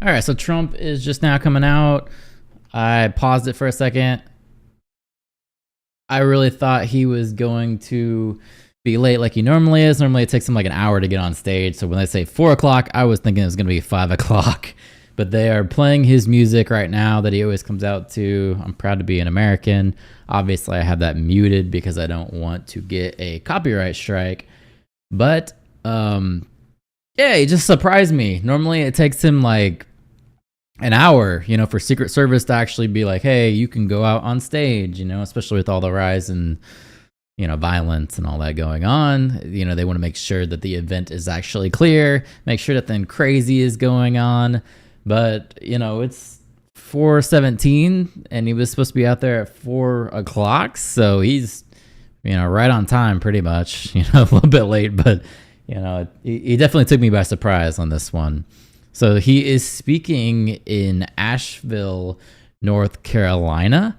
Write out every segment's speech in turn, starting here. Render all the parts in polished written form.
All right, so Trump is just now coming out. I paused it for a second. I really thought he was going to be late like he normally is. Normally it takes him like an hour to get on stage. So when they say 4 o'clock, I was thinking it was going to be 5 o'clock. But they are playing his music right now that he always comes out to. I'm proud to be an American. Obviously, I have that muted because I don't want to get a copyright strike. But, yeah, he just surprised me. Normally it takes him like an hour, for Secret Service to actually be like, hey, you can go out on stage, especially with all the rise in, violence and all that going on. They want to make sure that the event is actually clear, make sure nothing crazy is going on. But, it's 4:17 and he was supposed to be out there at 4 o'clock. So he's, right on time pretty much, a little bit late, but, he definitely took me by surprise on this one. So he is speaking in Asheville, North Carolina.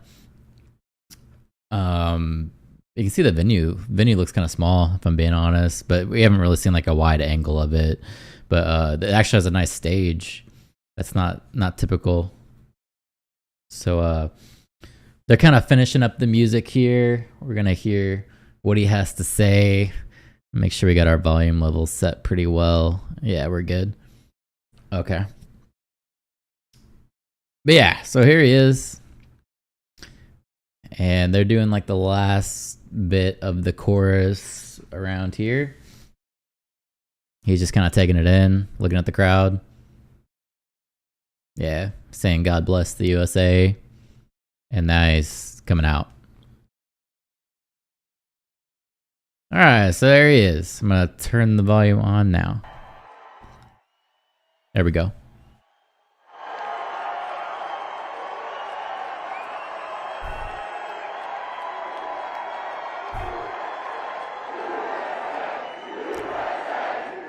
You can see the venue. Venue looks kind of small, if I'm being honest, but we haven't really seen like a wide angle of it. But it actually has a nice stage. That's not typical. So they're kind of finishing up the music here. We're gonna hear what he has to say. Make sure we got our volume levels set pretty well. Yeah, we're good. Okay. But yeah, so here he is. And they're doing like the last bit of the chorus around here. He's just kind of taking it in, looking at the crowd. Yeah, saying God bless the USA. And now he's coming out. All right, so there he is. I'm going to turn the volume on now. There we go.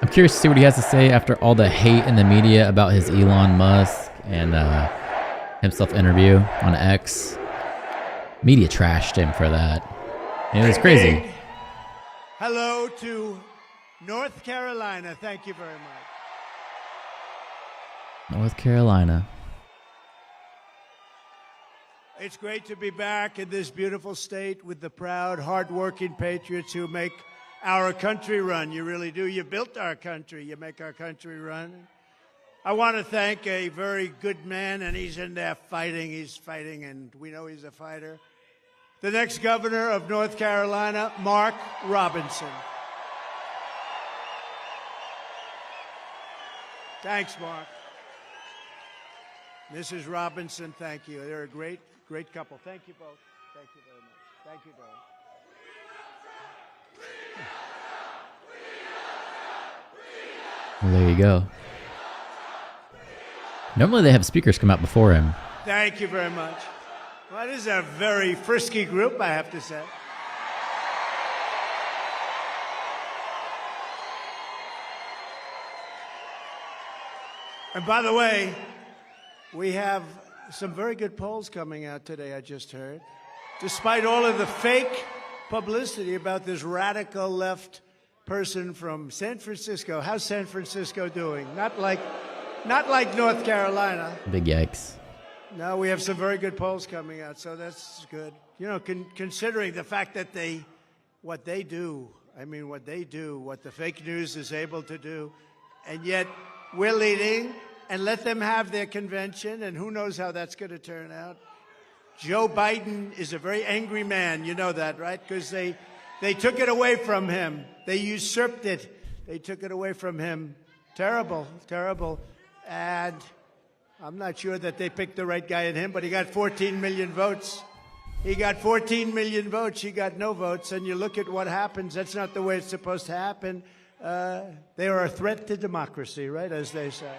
I'm curious to see what he has to say after all the hate in the media about his Elon Musk and himself interview on X. Media trashed him for that. It was crazy. Hello to North Carolina. Thank you very much. North Carolina. It's great to be back in this beautiful state with the proud, hardworking patriots who make our country run. You really do. You built our country. You make our country run. I want to thank a very good man, and he's in there fighting. He's fighting, and we know he's a fighter. The next governor of North Carolina, Mark Robinson. Thanks, Mark. Mrs. Robinson, thank you. They're a great couple. Thank you both. Thank you very much. Thank you both. Well, there you go. Normally they have speakers come out before him. Thank you very much. Well, this is a very frisky group, I have to say. And by the way, we have some very good polls coming out today, I just heard. Despite all of the fake publicity about this radical left person from San Francisco. How's San Francisco doing? Not like North Carolina. Big yikes. No, we have some very good polls coming out, so that's good. Considering the fact that what they do, what the fake news is able to do, and yet we're leading, and let them have their convention, and who knows how that's going to turn out. Joe Biden is a very angry man. You know that, right? Because they took it away from him. They usurped it. They took it away from him. Terrible, terrible. And I'm not sure that they picked the right guy in him, but he got 14 million votes. He got 14 million votes. He got no votes. And you look at what happens. That's not the way it's supposed to happen. They are a threat to democracy, right, as they say.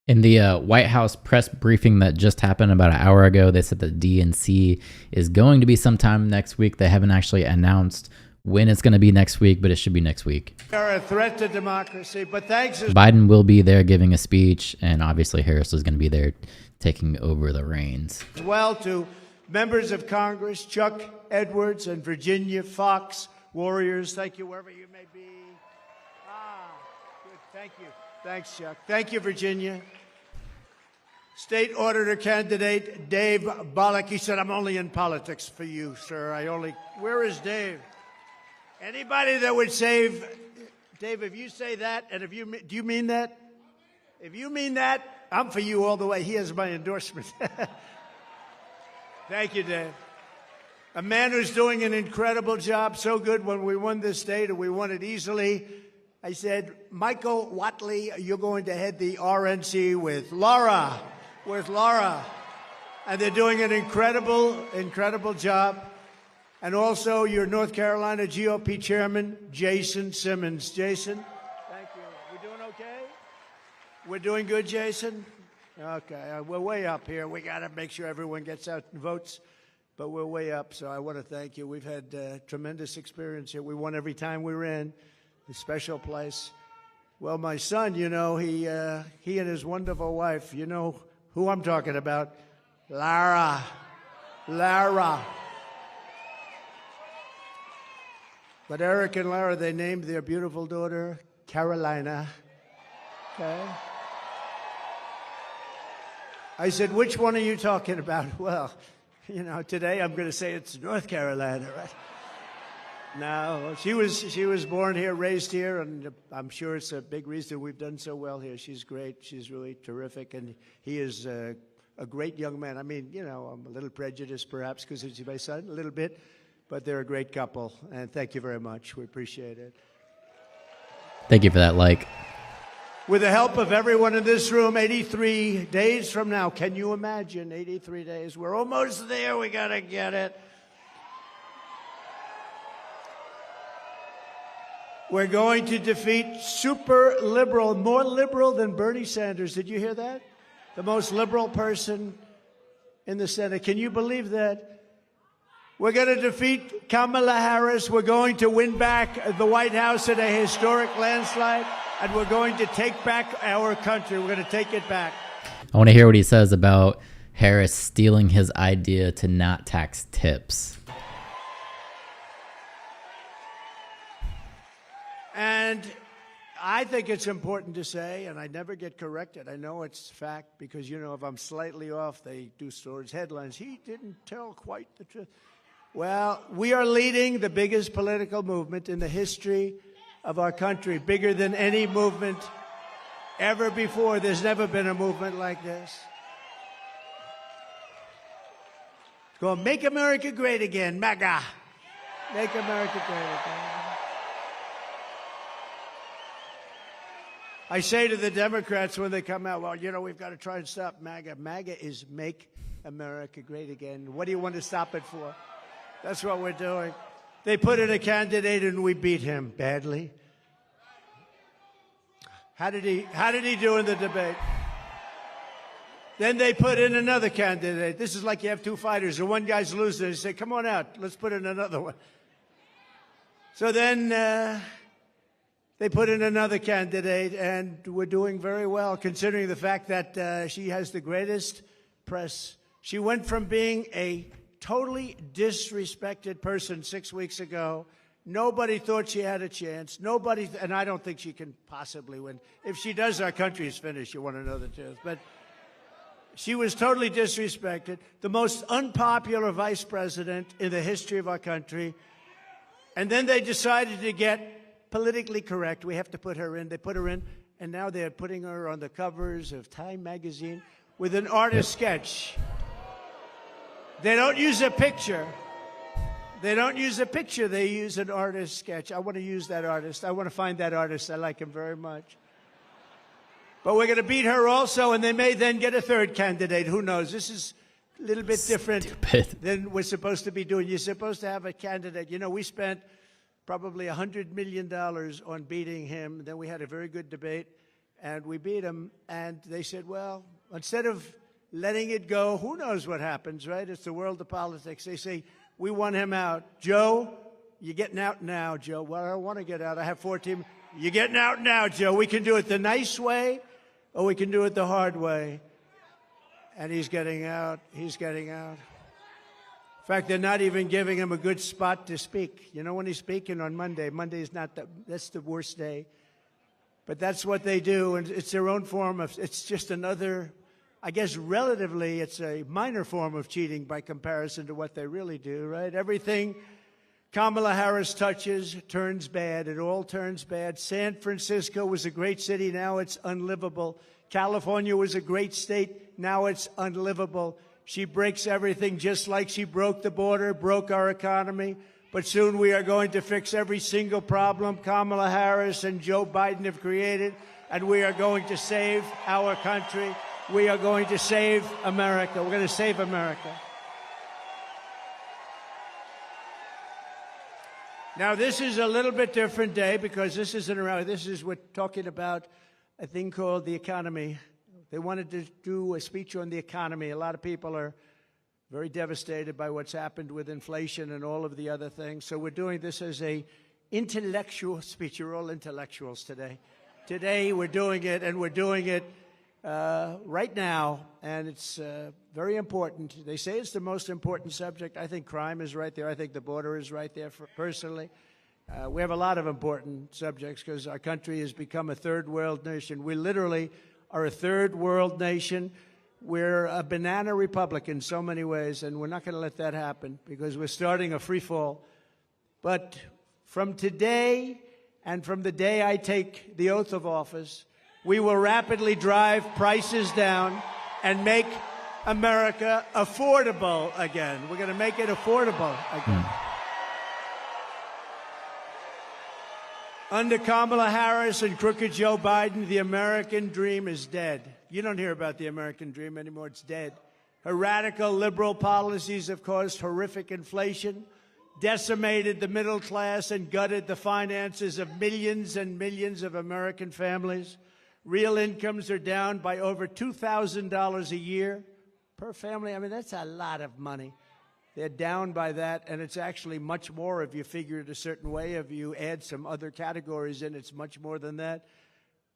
In the White House press briefing that just happened about an hour ago, they said that DNC is going to be sometime next week. They haven't actually announced when it's going to be next week, but it should be next week. They're a threat to democracy, but thanks. Biden will be there giving a speech, and obviously Harris is going to be there taking over the reins. As well to members of Congress, Chuck Edwards and Virginia Fox, warriors, thank you wherever you may be. Good, thank you. Thanks, Chuck. Thank you, Virginia. State Auditor candidate Dave Bollock. He said, I'm only in politics for you, sir. Where is Dave? Anybody that would save, Dave, if you say that, and do you mean that? If you mean that, I'm for you all the way. He has my endorsement. Thank you, Dave. A man who's doing an incredible job, so good when we won this state, and we won it easily. I said, Michael Watley, you're going to head the RNC with Laura. And they're doing an incredible job. And also your North Carolina GOP chairman, Jason Simmons. Jason, thank you. We doing okay? We're doing good, Jason? Okay, we're way up here. We got to make sure everyone gets out and votes, but we're way up, so I want to thank you. We've had tremendous experience here. We won every time we were in. A special place. Well, my son, you know, he and his wonderful wife, you know who I'm talking about, Lara. But Eric and Lara, they named their beautiful daughter Carolina. Okay. I said, which one are you talking about? Well, you know, today I'm going to say it's North Carolina, right? No, she was born here, raised here, and I'm sure it's a big reason we've done so well here. She's great. She's really terrific, and he is a great young man. I mean, you know, I'm a little prejudiced perhaps because he's my son, a little bit, but they're a great couple, and thank you very much. We appreciate it. Thank you for that like. With the help of everyone in this room, 83 days from now, can you imagine 83 days? We're almost there. We got to get it. We're going to defeat super liberal, more liberal than Bernie Sanders. Did you hear that? The most liberal person in the Senate. Can you believe that? We're going to defeat Kamala Harris. We're going to win back the White House in a historic landslide, and we're going to take back our country. We're going to take it back. I want to hear what he says about Harris stealing his idea to not tax tips. And I think it's important to say, and I never get corrected. I know it's fact because, you know, if I'm slightly off, they do stories, headlines. He didn't tell quite the truth. Well, we are leading the biggest political movement in the history of our country, bigger than any movement ever before. There's never been a movement like this. It's called Make America Great Again, MAGA. Make America Great Again. I say to the Democrats when they come out, well, you know, we've got to try and stop MAGA. MAGA is Make America Great Again. What do you want to stop it for? That's what we're doing. They put in a candidate and we beat him badly. How did he do in the debate? Then they put in another candidate. This is like you have two fighters and one guy's losing. They say, come on out, let's put in another one. So then they put in another candidate, and we're doing very well, considering the fact that she has the greatest press. She went from being a totally disrespected person 6 weeks ago. Nobody thought she had a chance. Nobody, and I don't think she can possibly win. If she does, our country is finished. You want to know the truth. But she was totally disrespected, the most unpopular vice president in the history of our country. And then they decided to get politically correct. We have to put her in. They put her in, and now they're putting her on the covers of Time magazine with an artist sketch. They don't use a picture. They don't use a picture. They use an artist sketch. I want to use that artist. I want to find that artist. I like him very much. But we're going to beat her also, and they may then get a third candidate. Who knows? This is a little bit different than we're supposed to be doing. You're supposed to have a candidate. You know, we spent probably $100 million on beating him. Then we had a very good debate, and we beat him. And they said, well, instead of letting it go, who knows what happens, right? It's the world of politics. They say, we want him out. Joe, you're getting out now, Joe. Well, I don't want to get out. I have 14. You're getting out now, Joe. We can do it the nice way, or we can do it the hard way. And he's getting out. He's getting out. In fact, they're not even giving him a good spot to speak. You know, when he's speaking on Monday, Monday's not that's the worst day. But that's what they do, and it's their own form of, it's just another I guess relatively it's a minor form of cheating by comparison to what they really do, right? Everything Kamala Harris touches turns bad. It all turns bad. San Francisco was a great city. Now it's unlivable. California was a great state. Now it's unlivable. She breaks everything just like she broke the border, broke our economy. But soon we are going to fix every single problem Kamala Harris and Joe Biden have created, and we are going to save our country. We are going to save America. We're going to save America. Now, this is a little bit different day because this isn't around. We're talking about a thing called the economy. They wanted to do a speech on the economy. A lot of people are very devastated by what's happened with inflation and all of the other things. So we're doing this as a intellectual speech. You're all intellectuals today. Today we're doing it, and we're doing it right now, and it's very important. They say it's the most important subject. I think crime is right there. I think the border is right there, personally. We have a lot of important subjects because our country has become a third world nation. We literally are a third world nation. We're a banana republic in so many ways, and we're not going to let that happen because we're starting a free fall. But from today and from the day I take the oath of office, we will rapidly drive prices down and make America affordable again. We're going to make it affordable again. Under Kamala Harris and crooked Joe Biden, the American dream is dead. You don't hear about the American dream anymore. It's dead. Her radical liberal policies have caused horrific inflation, decimated the middle class, and gutted the finances of millions and millions of American families. Real incomes are down by over $2,000 a year per family. I mean, that's a lot of money. They're down by that, and it's actually much more if you figure it a certain way. If you add some other categories in, it's much more than that.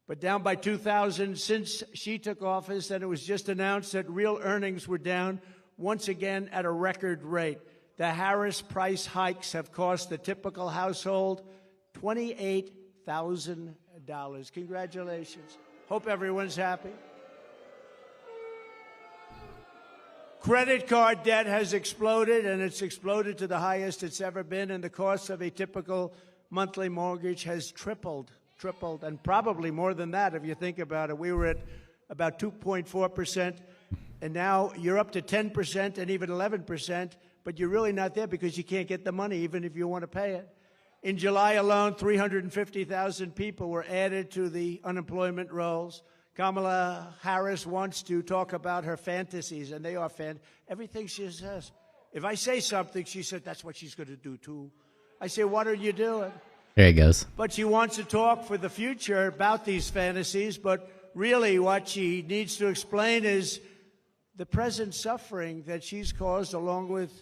But down by 2,000 since she took office, and it was just announced that real earnings were down once again at a record rate. The Harris price hikes have cost the typical household $28,000. Congratulations. Hope everyone's happy. Credit card debt has exploded, and it's exploded to the highest it's ever been, and the cost of a typical monthly mortgage has tripled, and probably more than that if you think about it. We were at about 2.4%, and now you're up to 10% and even 11%, but you're really not there because you can't get the money even if you want to pay it. In July alone, 350,000 people were added to the unemployment rolls. Kamala Harris wants to talk about her fantasies, and they are everything she says. If I say something, she said, that's what she's going to do, too. I say, what are you doing? There he goes. But she wants to talk for the future about these fantasies, but really what she needs to explain is the present suffering that she's caused along with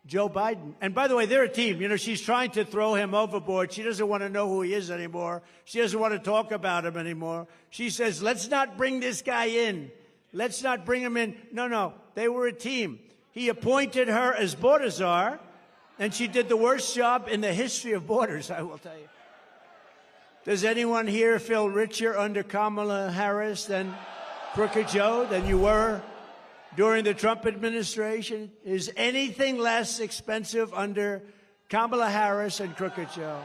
Joe Biden. And by the way, they're a team. You know, she's trying to throw him overboard. She doesn't want to know who he is anymore. She doesn't want to talk about him anymore. She says, let's not bring this guy in. Let's not bring him in. No, they were a team. He appointed her as border czar, and she did the worst job in the history of borders, I will tell you. Does anyone here feel richer under Kamala Harris than Crooked Joe, than you were during the Trump administration? Is anything less expensive under Kamala Harris and Crooked Joe?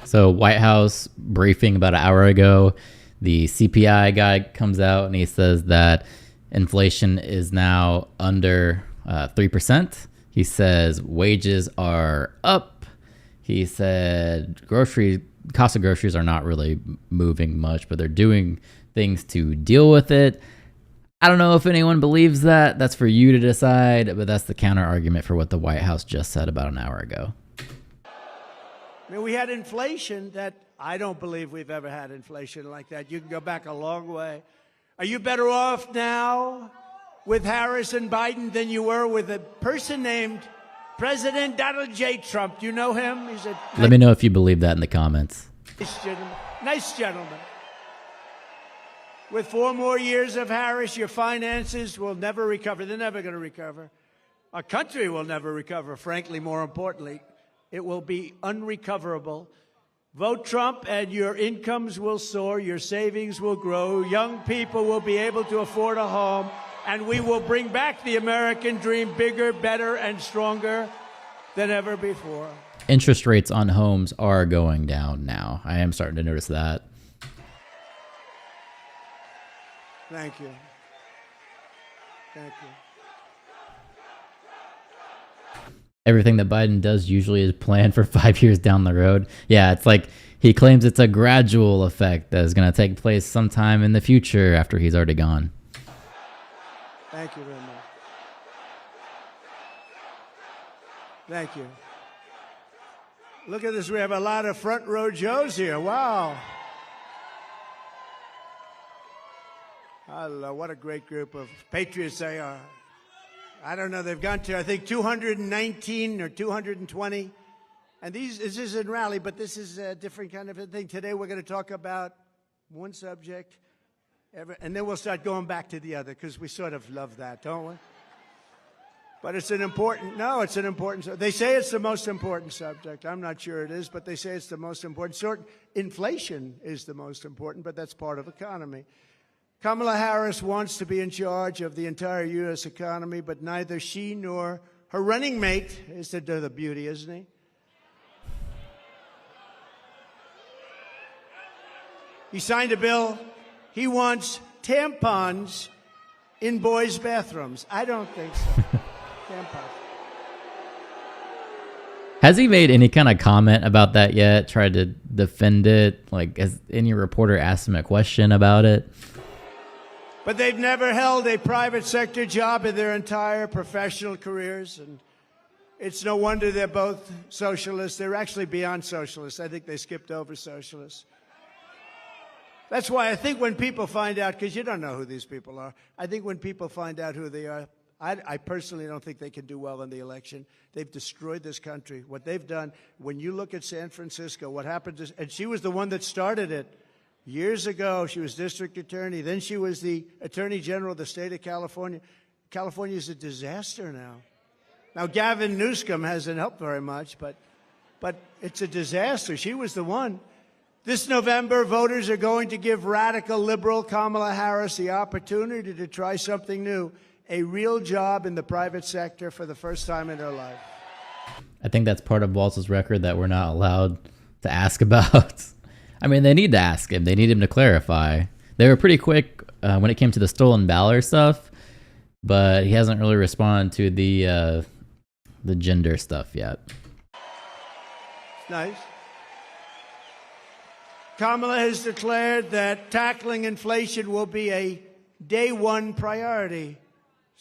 So White House briefing about an hour ago, the CPI guy comes out and he says that inflation is now under 3%. He says wages are up. He said cost of groceries are not really moving much, but they're doing things to deal with it. I don't know if anyone believes that. That's for you to decide, but that's the counter argument for what the White House just said about an hour ago. I mean, we had inflation that I don't believe we've ever had inflation like that. You can go back a long way. Are you better off now with Harris and Biden than you were with a person named President Donald J. Trump? Do you know him? Let me know if you believe that in the comments. Nice gentleman. With 4 more years of Harris, your finances will never recover. They're never going to recover. Our country will never recover, frankly, more importantly. It will be unrecoverable. Vote Trump and your incomes will soar, your savings will grow, young people will be able to afford a home, and we will bring back the American dream bigger, better, and stronger than ever before. Interest rates on homes are going down now. I am starting to notice that. Thank you. Thank you. Everything that Biden does usually is planned for 5 years down the road. Yeah, it's like he claims it's a gradual effect that is going to take place sometime in the future after he's already gone. Thank you very much. Thank you. Look at this. We have a lot of front row Joes here. Wow. Hello, what a great group of patriots they are. I don't know, they've gone to, I think, 219 or 220. And this isn't rally, but this is a different kind of a thing. Today we're going to talk about one subject, and then we'll start going back to the other, because we sort of love that, don't we? But it's an important, they say it's the most important subject. I'm not sure it is, but they say it's the most important. Inflation is the most important, but that's part of economy. Kamala Harris wants to be in charge of the entire U.S. economy, but neither she nor her running mate is to do the beauty, isn't he? He signed a bill. He wants tampons in boys' bathrooms. I don't think so. Tampons. Has he made any kind of comment about that yet? Tried to defend it? Like, has any reporter asked him a question about it? But they've never held a private sector job in their entire professional careers, and it's no wonder they're both socialists. They're actually beyond socialists. I think they skipped over socialists. That's why I think when people find out, because you don't know who these people are, I think when people find out who they are, I personally don't think they can do well in the election. They've destroyed this country. What they've done, when you look at San Francisco, what happened to, and she was the one that started it. Years ago, she was district attorney. Then she was the attorney general of the state of California. California is a disaster now. Now, Gavin Newsom hasn't helped very much, but it's a disaster. She was the one. This November, voters are going to give radical liberal Kamala Harris the opportunity to try something new, a real job in the private sector for the first time in her life. I think that's part of Walz's record that we're not allowed to ask about. I mean, they need to ask him. They need him to clarify. They were pretty quick when it came to the stolen ballot stuff, but he hasn't really responded to the gender stuff yet. Nice. Kamala has declared that tackling inflation will be a day one priority.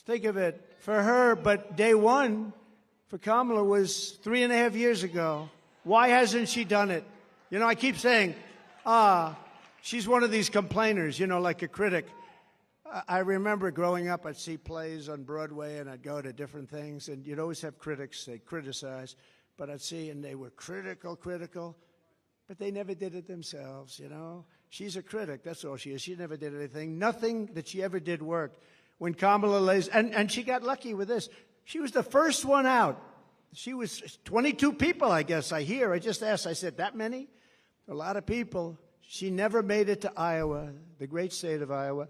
Think of it. For her, but day one for Kamala was 3.5 years ago. Why hasn't she done it? You know, I keep saying, she's one of these complainers, you know, like a critic. I remember growing up, I'd see plays on Broadway, and I'd go to different things, and you'd always have critics, they'd criticize, but I'd see, and they were critical, but they never did it themselves, you know. She's a critic, that's all she is. She never did anything. Nothing that she ever did worked. When Kamala lays, and she got lucky with this. She was the first one out. She was 22 people, I guess, I hear. I just asked, I said, that many? A lot of people. She never made it to Iowa, the great state of Iowa.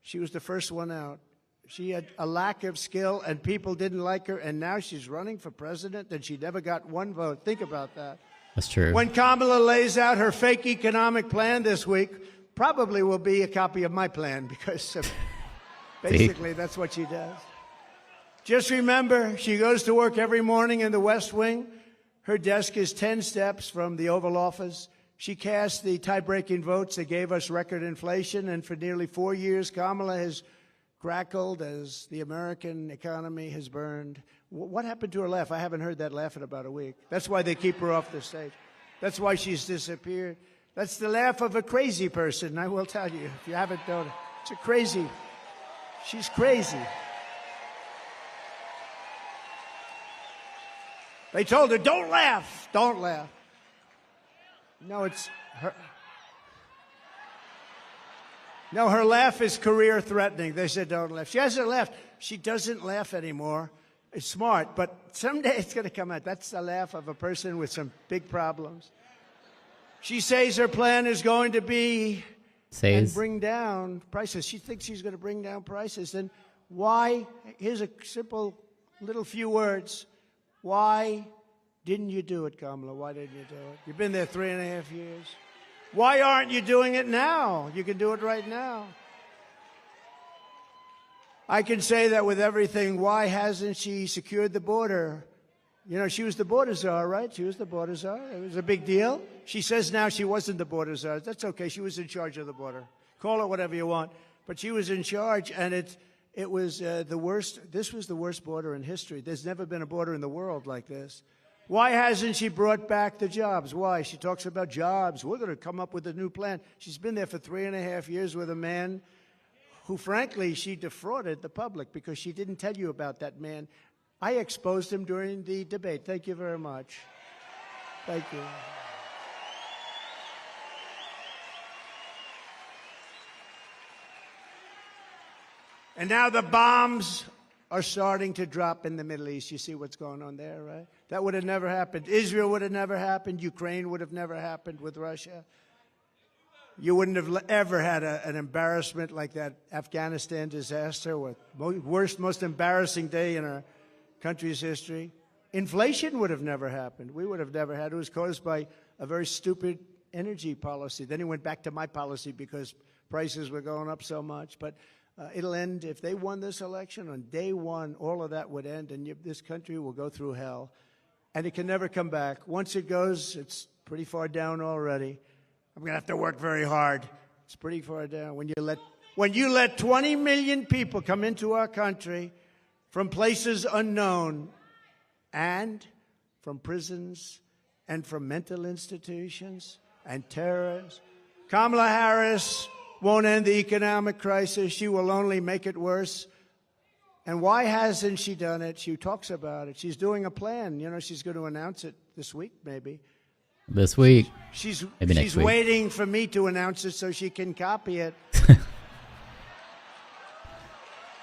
She was the first one out. She had a lack of skill, and people didn't like her, and now she's running for president, and she never got one vote. Think about that. That's true. When Kamala lays out her fake economic plan this week, probably will be a copy of my plan, because basically that's what she does. Just remember, she goes to work every morning in the West Wing. Her desk is 10 steps from the Oval Office. She cast the tie-breaking votes that gave us record inflation, and for nearly 4 years, Kamala has crackled as the American economy has burned. What happened to her laugh? I haven't heard that laugh in about a week. That's why they keep her off the stage. That's why she's disappeared. That's the laugh of a crazy person, I will tell you. If you haven't known it, it's a crazy. She's crazy. They told her, don't laugh, don't laugh. No, it's her. No, her laugh is career-threatening. They said, don't laugh. She hasn't laughed. She doesn't laugh anymore. It's smart, but someday it's going to come out. That's the laugh of a person with some big problems. She says her plan is going to be and bring down prices. She thinks she's going to bring down prices. And Why? Here's a simple little few words. Why didn't you do it, Kamala? Why didn't you do it? You've been there 3.5 years. Why aren't you doing it now? You can do it right now. I can say that with everything. Why hasn't she secured the border? You know, she was the border czar, right? She was the border czar. It was a big deal. She says now she wasn't the border czar. That's okay. She was in charge of the border. Call it whatever you want. But she was in charge, and it was the worst. This was the worst border in history. There's never been a border in the world like this. Why hasn't she brought back the jobs? Why? She talks about jobs. We're going to come up with a new plan. She's been there for 3.5 years with a man who, frankly, she defrauded the public because she didn't tell you about that man. I exposed him during the debate. Thank you very much. Thank you. And now the bombs are starting to drop in the Middle East. You see what's going on there, right? That would have never happened. Israel would have never happened. Ukraine would have never happened with Russia. You wouldn't have ever had an embarrassment like that Afghanistan disaster, with worst, most embarrassing day in our country's history. Inflation would have never happened. We would have never had it. It was caused by a very stupid energy policy. Then he went back to my policy because prices were going up so much. But it'll end. If they won this election on day one, all of that would end, and this country will go through hell. And it can never come back. Once it goes, it's pretty far down already. I'm going to have to work very hard. It's pretty far down. When you let 20 million people come into our country from places unknown and from prisons and from mental institutions and terrorists, Kamala Harris won't end the economic crisis. She will only make it worse. And why hasn't she done it? She talks about it. She's doing a plan. You know, she's going to announce it this week, maybe. This week. She's week. waiting for me to announce it so she can copy it.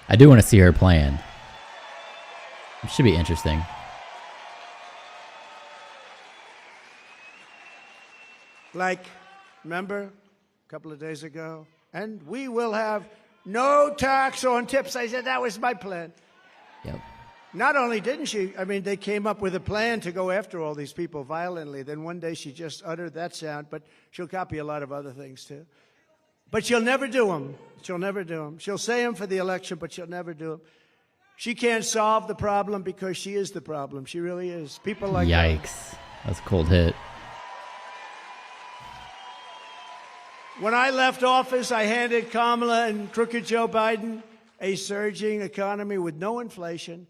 I do want to see her plan. It should be interesting. Like, remember a couple of days ago? And we will have no tax on tips. I said that was my plan. Yep. Not only didn't she, I mean, they came up with a plan to go after all these people violently. Then one day she just uttered that sound, but she'll copy a lot of other things too. But she'll never do them. She'll never do them. She'll say them for the election, but she'll never do them. She can't solve the problem because she is the problem. She really is. People like Yikes. That's a cold hit. When I left office, I handed Kamala and crooked Joe Biden a surging economy with no inflation.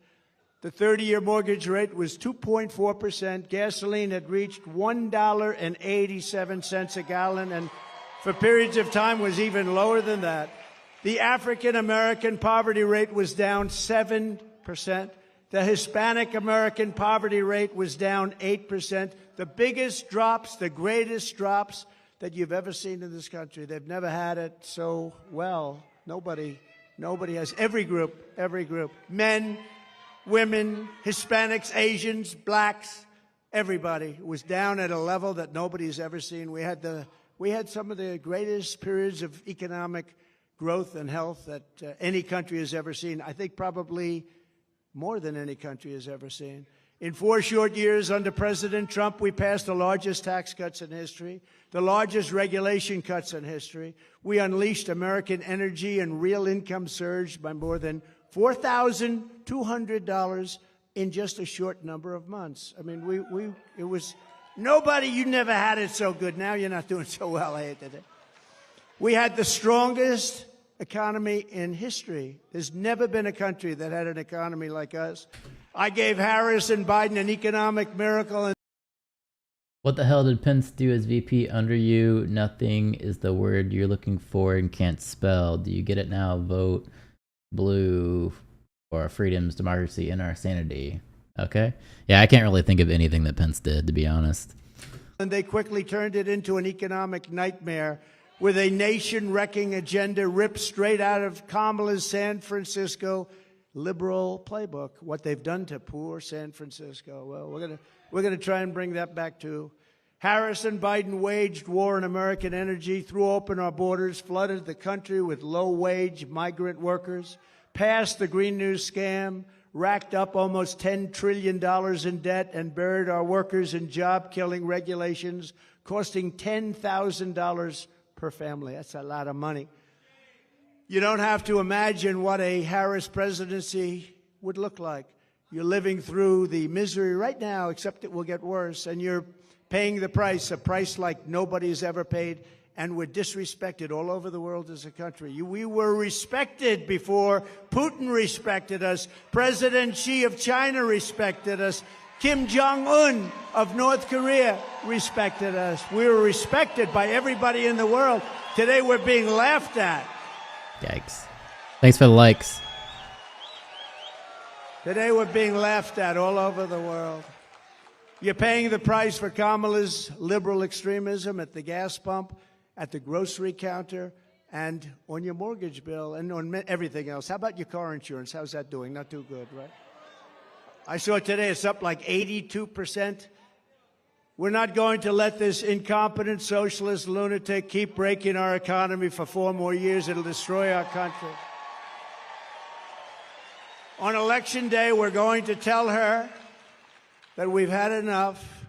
The 30-year mortgage rate was 2.4%. Gasoline had reached $1.87 a gallon, and for periods of time was even lower than that. The African-American poverty rate was down 7%. The Hispanic-American poverty rate was down 8%. The biggest drops, the greatest drops that you've ever seen in this country. They've never had it so well. Nobody has. Every group, men, women, Hispanics, Asians, blacks, everybody was down at a level that nobody's ever seen. We had some of the greatest periods of economic growth and health that any country has ever seen. I think probably more than any country has ever seen. In 4 short years under President Trump, we passed the largest tax cuts in history, the largest regulation cuts in history. We unleashed American energy, and real income surged by more than $4,200 in just a short number of months. I mean, it was nobody, you never had it so good. Now you're not doing so well, I hated it. We had the strongest economy in history. There's never been a country that had an economy like us. I gave Harris and Biden an economic miracle. And What the hell did Pence do as VP under you? Nothing is the word you're looking for and can't spell. Do you get it now? Vote blue for our freedoms, democracy, and our sanity. Okay. Yeah, I can't really think of anything that Pence did, to be honest. And they quickly turned it into an economic nightmare with a nation-wrecking agenda ripped straight out of Kamala's San Francisco liberal playbook. What they've done to poor San Francisco. Well, we're gonna try and bring that back too. Harris and Biden waged war on American energy, threw open our borders, flooded the country with low-wage migrant workers, passed the Green New scam, racked up almost $10 trillion in debt, and buried our workers in job-killing regulations, costing $10,000 per family. That's a lot of money. You don't have to imagine what a Harris presidency would look like. You're living through the misery right now, except it will get worse, and you're paying the price, a price like nobody's ever paid, and we're disrespected all over the world as a country. We were respected before Putin respected us. President Xi of China respected us. Kim Jong-un of North Korea respected us. We were respected by everybody in the world. Today we're being laughed at. Yikes. Thanks for the likes. Today we're being laughed at all over the world. You're paying the price for Kamala's liberal extremism at the gas pump, at the grocery counter, and on your mortgage bill, and on everything else. How about your car insurance? How's that doing? Not too good, right? I saw today it's up like 82%. We're not going to let this incompetent socialist lunatic keep breaking our economy for 4 more years. It'll destroy our country. On Election Day, we're going to tell her that we've had enough,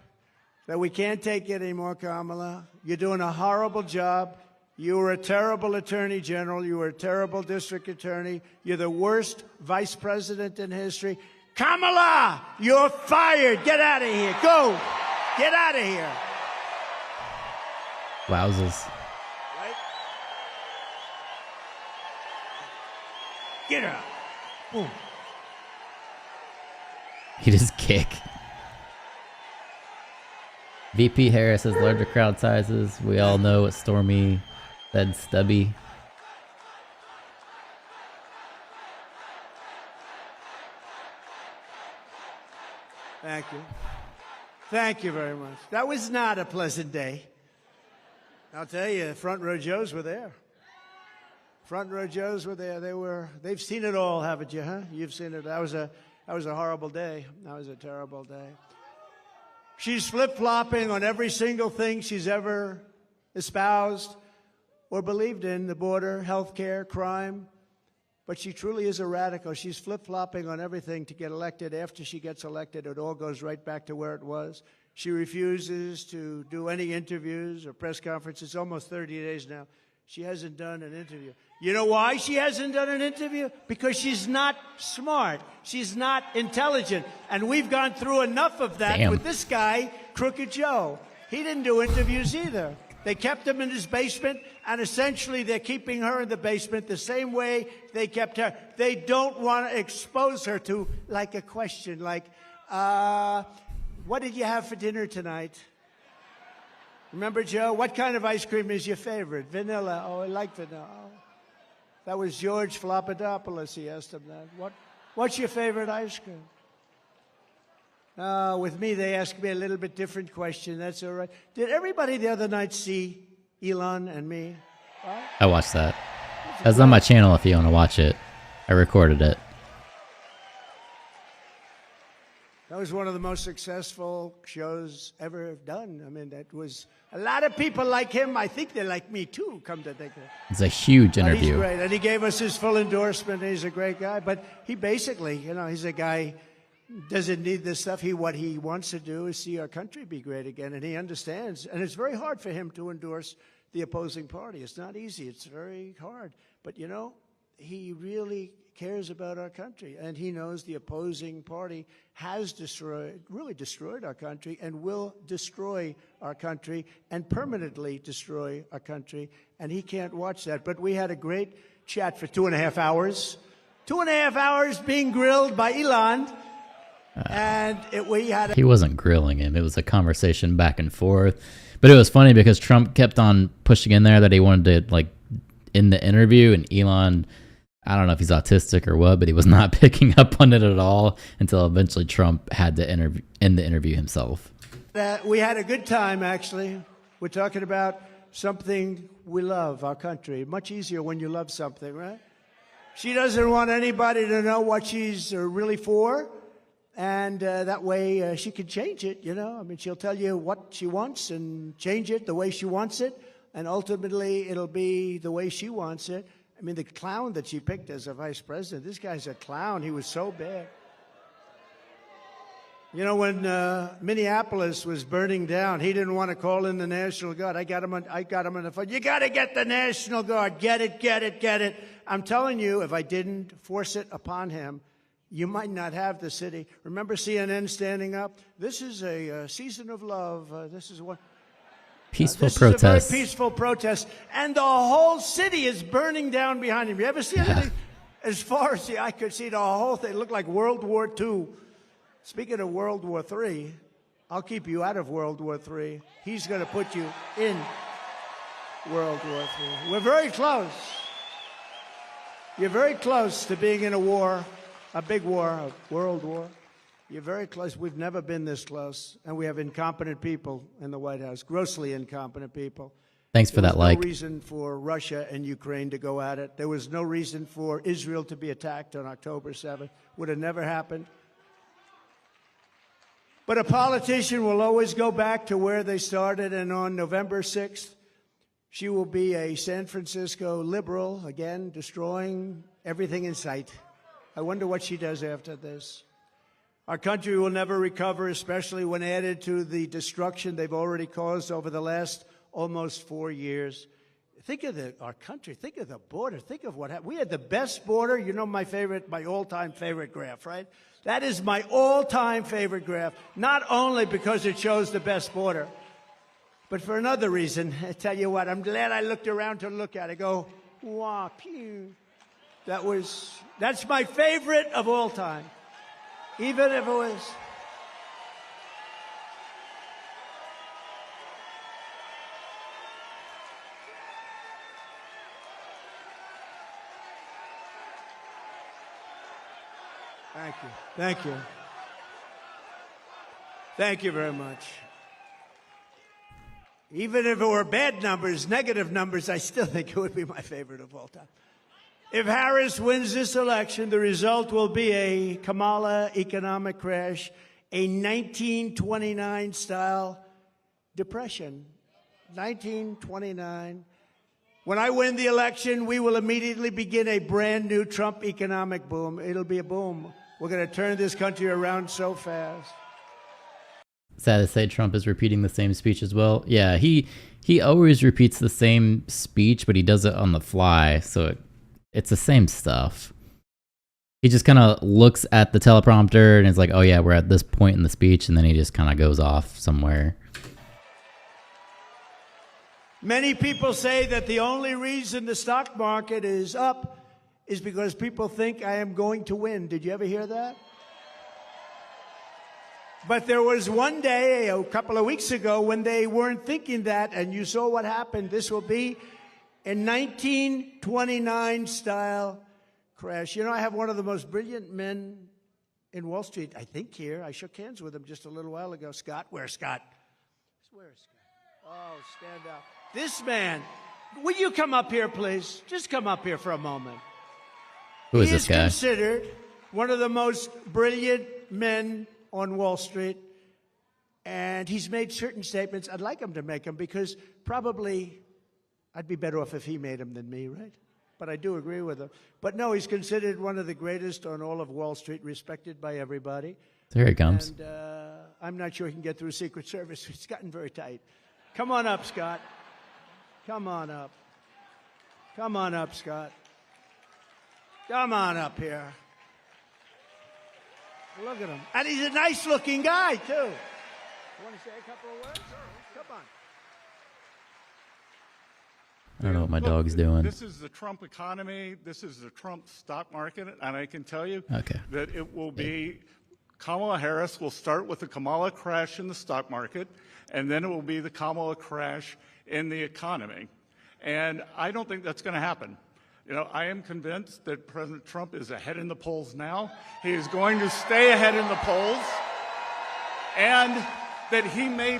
that we can't take it anymore, Kamala. You're doing a horrible job. You were a terrible attorney general. You were a terrible district attorney. You're the worst vice president in history. Kamala, you're fired. Get out of here. Go. Get out of here. Wowzers. Right? Get out. Boom. He just kick. VP Harris has larger crowd sizes. We all know what Stormy said, stubby. Thank you. Thank you very much. That was not a pleasant day. I'll tell you, front row Joes were there. Front row Joes were there. They've seen it all, haven't you, huh? You've seen it. That was a horrible day. That was a terrible day. She's flip-flopping on every single thing she's ever espoused or believed in, the border, health care, crime. But she truly is a radical. She's flip-flopping on everything to get elected. After she gets elected, it all goes right back to where it was. She refuses to do any interviews or press conferences. It's almost 30 days now. She hasn't done an interview. You know why she hasn't done an interview? Because she's not smart. She's not intelligent. And we've gone through enough of that with this guy, Crooked Joe. He didn't do interviews either. They kept him in his basement, and essentially they're keeping her in the basement the same way they kept her. They don't want to expose her to, like, a question like, what did you have for dinner tonight? Remember, Joe, what kind of ice cream is your favorite? Vanilla. Oh, I like vanilla. Oh. That was George Flopadopoulos. He asked him that. What's your favorite ice cream? With me, they asked me a little bit different question. That's all right. Did everybody the other night see Elon and me? Right? I watched that. That's on my channel if you want to watch it. I recorded it. That was one of the most successful shows ever done. I mean, that was a lot of people like him. I think they like me too, come to think of it. It's a huge interview. He's great. And he gave us his full endorsement. He's a great guy. But he basically, he's a guy doesn't need this stuff. What he wants to do is see our country be great again, and he understands. And it's very hard for him to endorse the opposing party. It's not easy. It's very hard. But, he really cares about our country, and he knows the opposing party has really destroyed our country and will destroy our country and permanently destroy our country, and he can't watch that. But we had a great chat for 2.5 hours. 2.5 hours being grilled by Elon. He wasn't grilling him. It was a conversation back and forth. But it was funny because Trump kept on pushing in there that he wanted to, in the interview, and Elon, I don't know if he's autistic or what, but he was not picking up on it at all until eventually Trump had to end the interview himself. We had a good time, actually. We're talking about something we love, our country. Much easier when you love something, right? She doesn't want anybody to know what she's really for. And that way she can change it, I mean, she'll tell you what she wants and change it the way she wants it. And ultimately, it'll be the way she wants it. I mean, the clown that she picked as a vice president, this guy's a clown. He was so bad. You know, when Minneapolis was burning down, he didn't want to call in the National Guard. I got him on the phone. You got to get the National Guard. Get it, get it, get it. I'm telling you, if I didn't force it upon him, you might not have the city. Remember CNN standing up? This is a season of love. This is one. Peaceful this protest. is a very peaceful protest. And the whole city is burning down behind him. You ever see anything? As far as the eye could see, the whole thing looked like World War II. Speaking of World War III, I'll keep you out of World War III. He's going to put you in World War III. We're very close. You're very close to being in a war, a big war, a world war. You're very close. We've never been this close. And we have incompetent people in the White House, grossly incompetent people. Thanks for that like. There was no reason for Russia and Ukraine to go at it. There was no reason for Israel to be attacked on October 7th. Would have never happened. But a politician will always go back to where they started, and on November 6th, she will be a San Francisco liberal, again, destroying everything in sight. I wonder what she does after this. Our country will never recover, especially when added to the destruction they've already caused over the last almost 4 years. Think of our country. Think of the border. Think of what happened. We had the best border. You know my all-time favorite graph, right? That is my all-time favorite graph, not only because it shows the best border, but for another reason. I tell you what, I'm glad I looked around to look at it. Go, wah, pew. That's my favorite of all time, even if it was. Thank you. Thank you. Thank you very much. Even if it were bad numbers, negative numbers, I still think it would be my favorite of all time. If Harris wins this election, the result will be a Kamala economic crash, a 1929-style depression. 1929. When I win the election, we will immediately begin a brand new Trump economic boom. It'll be a boom. We're going to turn this country around so fast. Sad to say, Trump is repeating the same speech as well. Yeah, he always repeats the same speech, but he does it on the fly, so it's the same stuff. He just kind of looks at the teleprompter and is like, oh yeah, we're at this point in the speech, and then he just kind of goes off somewhere. Many people say that the only reason the stock market is up is because people think I am going to win. Did you ever hear that? But there was one day, a couple of weeks ago, when they weren't thinking that, and you saw what happened. This will be a 1929-style crash. You know, I have one of the most brilliant men in Wall Street, I think, here. I shook hands with him just a little while ago. Scott, where's Scott? Where's Scott? Oh, stand up. This man, will you come up here, please? Just come up here for a moment. Who is this guy? He is considered one of the most brilliant men on Wall Street, and he's made certain statements. I'd like him to make them because probably I'd be better off if he made them than me, right? But I do agree with him. But no, he's considered one of the greatest on all of Wall Street, respected by everybody. There he comes. And I'm not sure he can get through Secret Service. It's gotten very tight. Come on up, Scott. Come on up. Come on up, Scott. Come on up here. Look at him. And he's a nice-looking guy, too. You want to say a couple of words? Come on. I don't know what my dog's doing. This is the Trump economy. This is the Trump stock market. And I can tell you that it will be Kamala Harris will start with the Kamala crash in the stock market, and then it will be the Kamala crash in the economy. And I don't think that's going to happen. You know, I am convinced that President Trump is ahead in the polls now. He is going to stay ahead in the polls, and that he may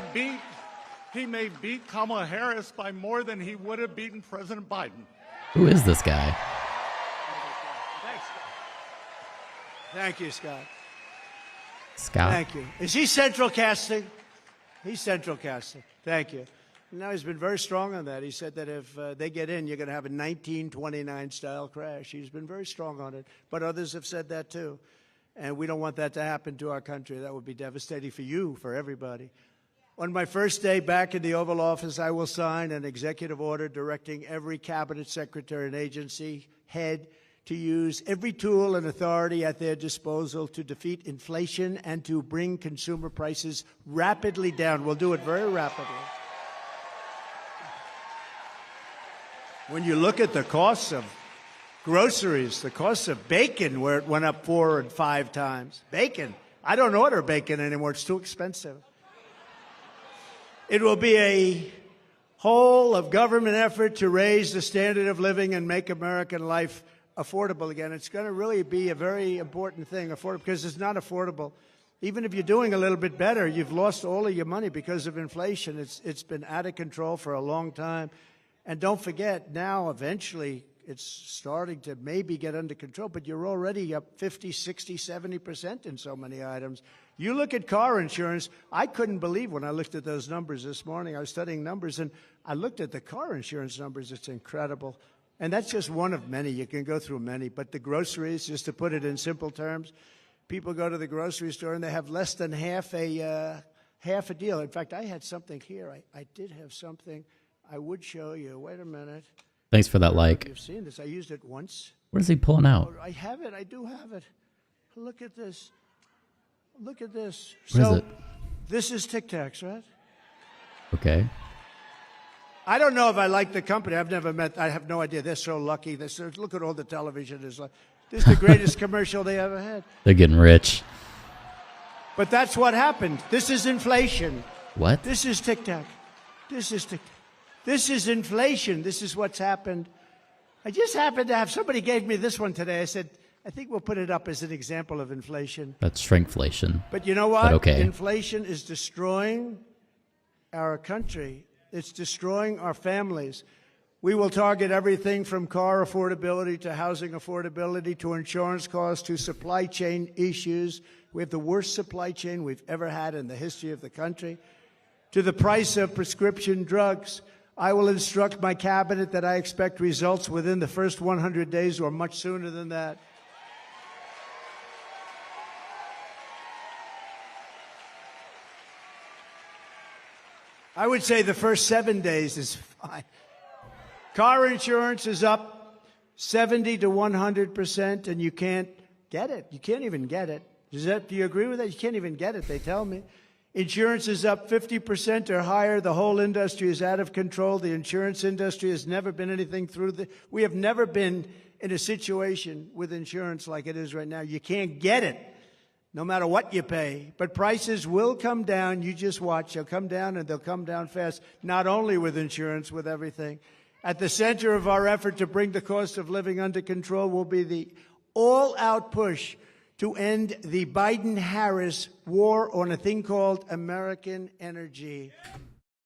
beat Kamala Harris by more than he would have beaten President Biden. Who is this guy? Thanks, Scott. Thank you, Scott. Scott. Thank you. Is he central casting? He's central casting. Thank you. Now, he's been very strong on that. He said that if they get in, you're going to have a 1929-style crash. He's been very strong on it. But others have said that, too. And we don't want that to happen to our country. That would be devastating for you, for everybody. On my first day back in the Oval Office, I will sign an executive order directing every cabinet secretary and agency head to use every tool and authority at their disposal to defeat inflation and to bring consumer prices rapidly down. We'll do it very rapidly. When you look at the costs of groceries, the cost of bacon, where it went up 4 and 5 times. Bacon. I don't order bacon anymore. It's too expensive. It will be a whole of government effort to raise the standard of living and make American life affordable again. It's going to really be a very important thing, affordable, because it's not affordable. Even if you're doing a little bit better, you've lost all of your money because of inflation. It's been out of control for a long time. And don't forget, now eventually it's starting to maybe get under control, but you're already up 50, 60, 70% in so many items. You look at car insurance, I couldn't believe when I looked at those numbers this morning. I was studying numbers, and I looked at the car insurance numbers. It's incredible. And that's just one of many. You can go through many. But the groceries, just to put it in simple terms, people go to the grocery store and they have less than half a deal. In fact, I had something here. I did have something I would show you. Wait a minute. Thanks for that like. You've seen this. I used it once. What is he pulling out? I have it. I do have it. Look at this. Look at this. What is it? This is Tic Tacs, right? Okay. I don't know if I like the company. I've never met. I have no idea. They're so lucky. Look at all the television. This is the greatest commercial they ever had. They're getting rich. But that's what happened. This is inflation. What? This is Tic Tac. This is Tic Tac. This is inflation. This is what's happened. I just happened to have, somebody gave me this one today. I said, I think we'll put it up as an example of inflation. That's shrinkflation. But you know what? But okay. Inflation is destroying our country. It's destroying our families. We will target everything from car affordability to housing affordability to insurance costs to supply chain issues. We have the worst supply chain we've ever had in the history of the country. To the price of prescription drugs. I will instruct my cabinet that I expect results within the first 100 days or much sooner than that. I would say the first 7 days is fine. Car insurance is up 70 to 100%, and you can't get it. You can't even get it. Do you agree with that? You can't even get it, they tell me. Insurance is up 50% or higher. The whole industry is out of control. The insurance industry has never been anything through we have never been in a situation with insurance like it is right now. You can't get it, no matter what you pay. But prices will come down. You just watch. They'll come down, and they'll come down fast, not only with insurance, with everything. At the center of our effort to bring the cost of living under control will be the all-out push to end the Biden-Harris war on a thing called American energy.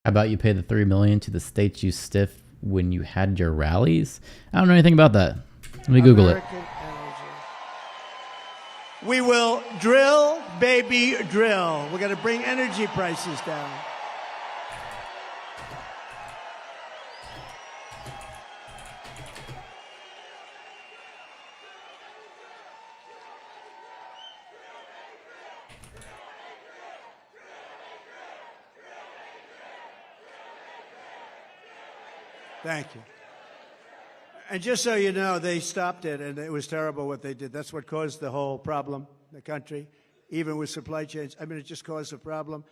How about you pay the $3 million to the states you stiff when you had your rallies? I don't know anything about that. Let me Google it. Energy. We will drill, baby, drill. We're going to bring energy prices down. Thank you. And just so you know, they stopped it, and it was terrible what they did. That's what caused the whole problem in the country, even with supply chains. I mean, it just caused a problem.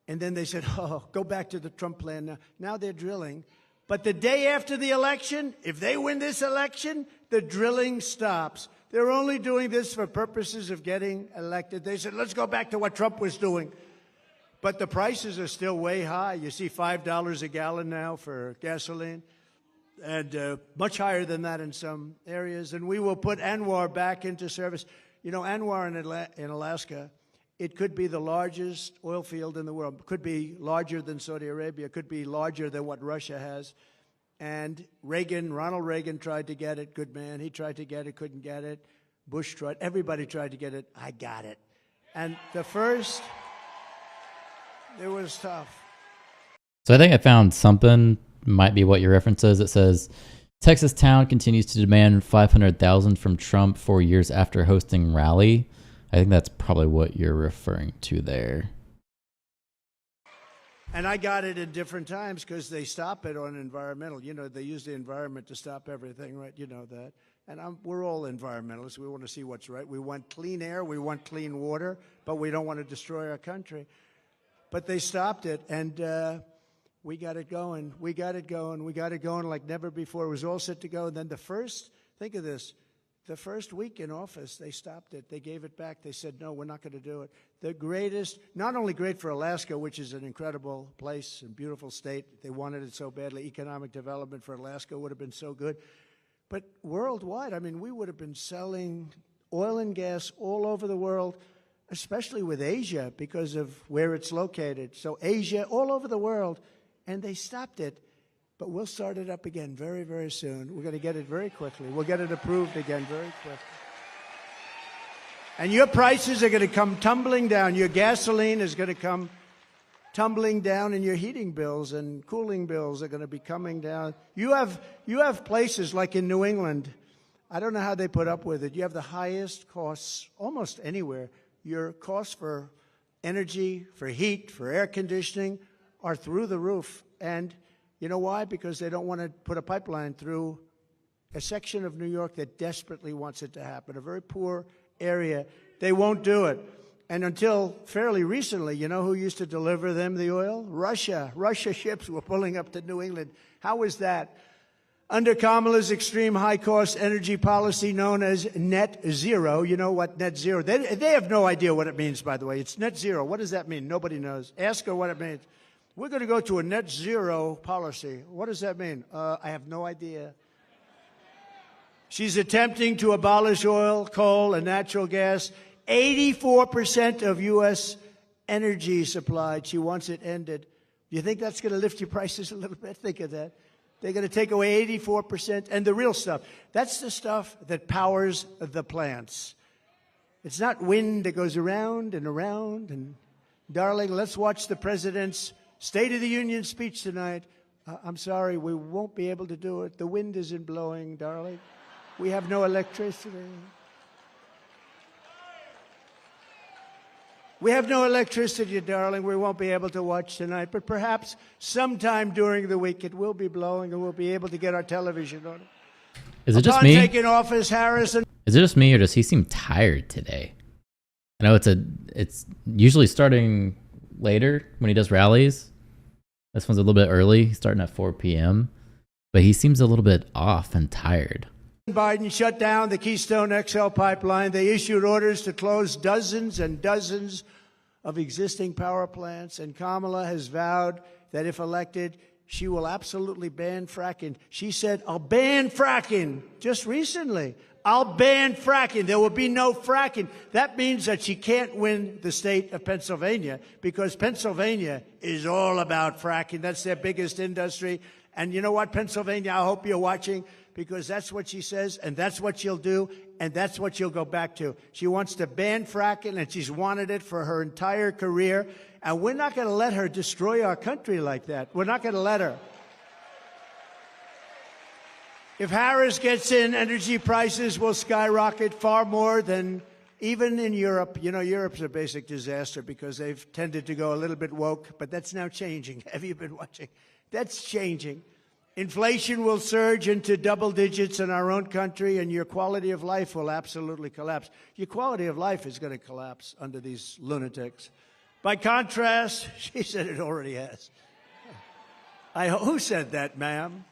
And then they said, oh, go back to the Trump plan now. Now they're drilling. But the day after the election, if they win this election, the drilling stops. They're only doing this for purposes of getting elected. They said, let's go back to what Trump was doing. But the prices are still way high. You see $5 a gallon now for gasoline. And much higher than that in some areas. And we will put ANWR back into service. You know, ANWR in Alaska, it could be the largest oil field in the world. It could be larger than Saudi Arabia. It could be larger than what Russia has. And Ronald Reagan tried to get it. Good man. He tried to get it, couldn't get it. Bush tried. Everybody tried to get it. I got it. And it was tough. So I think I found something, might be what your reference is. It says, Texas town continues to demand $500,000 from Trump 4 years after hosting rally. I think that's probably what you're referring to there. And I got it in different times because they stop it on environmental. You know, they use the environment to stop everything, right? You know that. And we're all environmentalists. We want to see what's right. We want clean air. We want clean water. But we don't want to destroy our country. But they stopped it, and we got it going. We got it going. We got it going like never before. It was all set to go. And then think of this, the first week in office, they stopped it. They gave it back. They said, no, we're not going to do it. The greatest, not only great for Alaska, which is an incredible place and beautiful state. They wanted it so badly. Economic development for Alaska would have been so good. But worldwide, I mean, we would have been selling oil and gas all over the world, especially with Asia because of where it's located. So Asia, all over the world, and they stopped it. But we'll start it up again very, very soon. We're going to get it very quickly. We'll get it approved again very quickly. And your prices are going to come tumbling down. Your gasoline is going to come tumbling down, and your heating bills and cooling bills are going to be coming down. You have places like in New England. I don't know how they put up with it. You have the highest costs almost anywhere. Your costs for energy, for heat, for air conditioning are through the roof. And you know why? Because they don't want to put a pipeline through a section of New York that desperately wants it to happen, a very poor area. They won't do it. And until fairly recently, you know who used to deliver them the oil? Russia. Russia ships were pulling up to New England. How was that? Under Kamala's extreme high-cost energy policy known as net zero, you know what net zero, they have no idea what it means, by the way. It's net zero. What does that mean? Nobody knows. Ask her what it means. We're going to go to a net zero policy. What does that mean? I have no idea. She's attempting to abolish oil, coal, and natural gas. 84% of U.S. energy supplied. She wants it ended. Do you think that's going to lift your prices a little bit? Think of that. They're going to take away 84%. And the real stuff, that's the stuff that powers the plants. It's not wind that goes around and around. And, darling, let's watch the president's State of the Union speech tonight. I'm sorry, we won't be able to do it. The wind isn't blowing, darling. We have no electricity. We have no electricity, darling. We won't be able to watch tonight. But perhaps sometime during the week it will be blowing and we'll be able to get our television on it. Is it just me? Taking office, Harrison. Is it just me, or does he seem tired today? I know it's usually starting later when he does rallies. This one's a little bit early, starting at 4 p.m. But he seems a little bit off and tired. Biden shut down the Keystone XL pipeline. They issued orders to close dozens and dozens of existing power plants. And Kamala has vowed that if elected, she will absolutely ban fracking. She said, I'll ban fracking just recently. I'll ban fracking. There will be no fracking. That means that she can't win the state of Pennsylvania because Pennsylvania is all about fracking. That's their biggest industry. And you know what, Pennsylvania, I hope you're watching because that's what she says and that's what she'll do and that's what she'll go back to. She wants to ban fracking and she's wanted it for her entire career. And we're not going to let her destroy our country like that. We're not going to let her. If Harris gets in, energy prices will skyrocket far more than even in Europe. You know, Europe's a basic disaster because they've tended to go a little bit woke, but that's now changing. Have you been watching? That's changing. Inflation will surge into double digits in our own country, and your quality of life will absolutely collapse. Your quality of life is going to collapse under these lunatics. By contrast, she said it already has. Who said that, ma'am?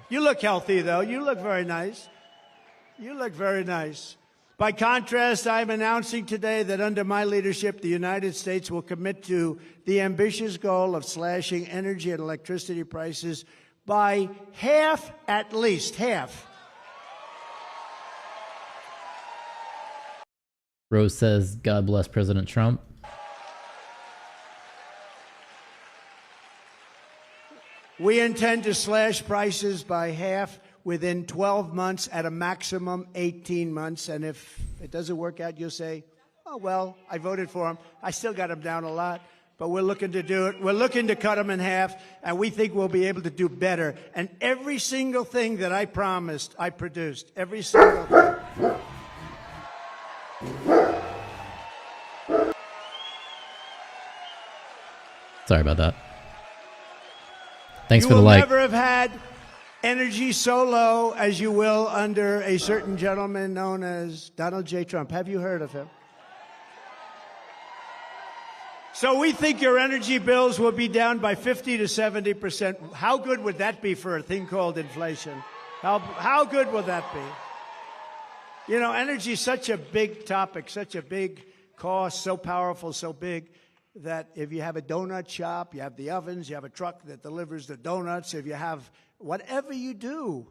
You look healthy, though. You look very nice. You look very nice. By contrast, I'm announcing today that under my leadership, the United States will commit to the ambitious goal of slashing energy and electricity prices by half, at least half. Rose says, God bless President Trump. We intend to slash prices by half within 12 months, at a maximum 18 months. And if it doesn't work out, you'll say, oh, well, I voted for him. I still got him down a lot. but we're looking to do it. We're looking to cut them in half, and we think we'll be able to do better. And every single thing that I promised, I produced. Every single thing. Sorry about that. Thanks You for the will like. never have had energy so low as you will under a certain gentleman known as Donald J. Trump. Have you heard of him? So we think your energy bills will be down by 50 to 70%. How good would that be for a thing called inflation? How good will that be? You know, energy is such a big topic, such a big cost, so powerful, so big, that if you have a donut shop, you have the ovens, you have a truck that delivers the donuts, if you have whatever you do,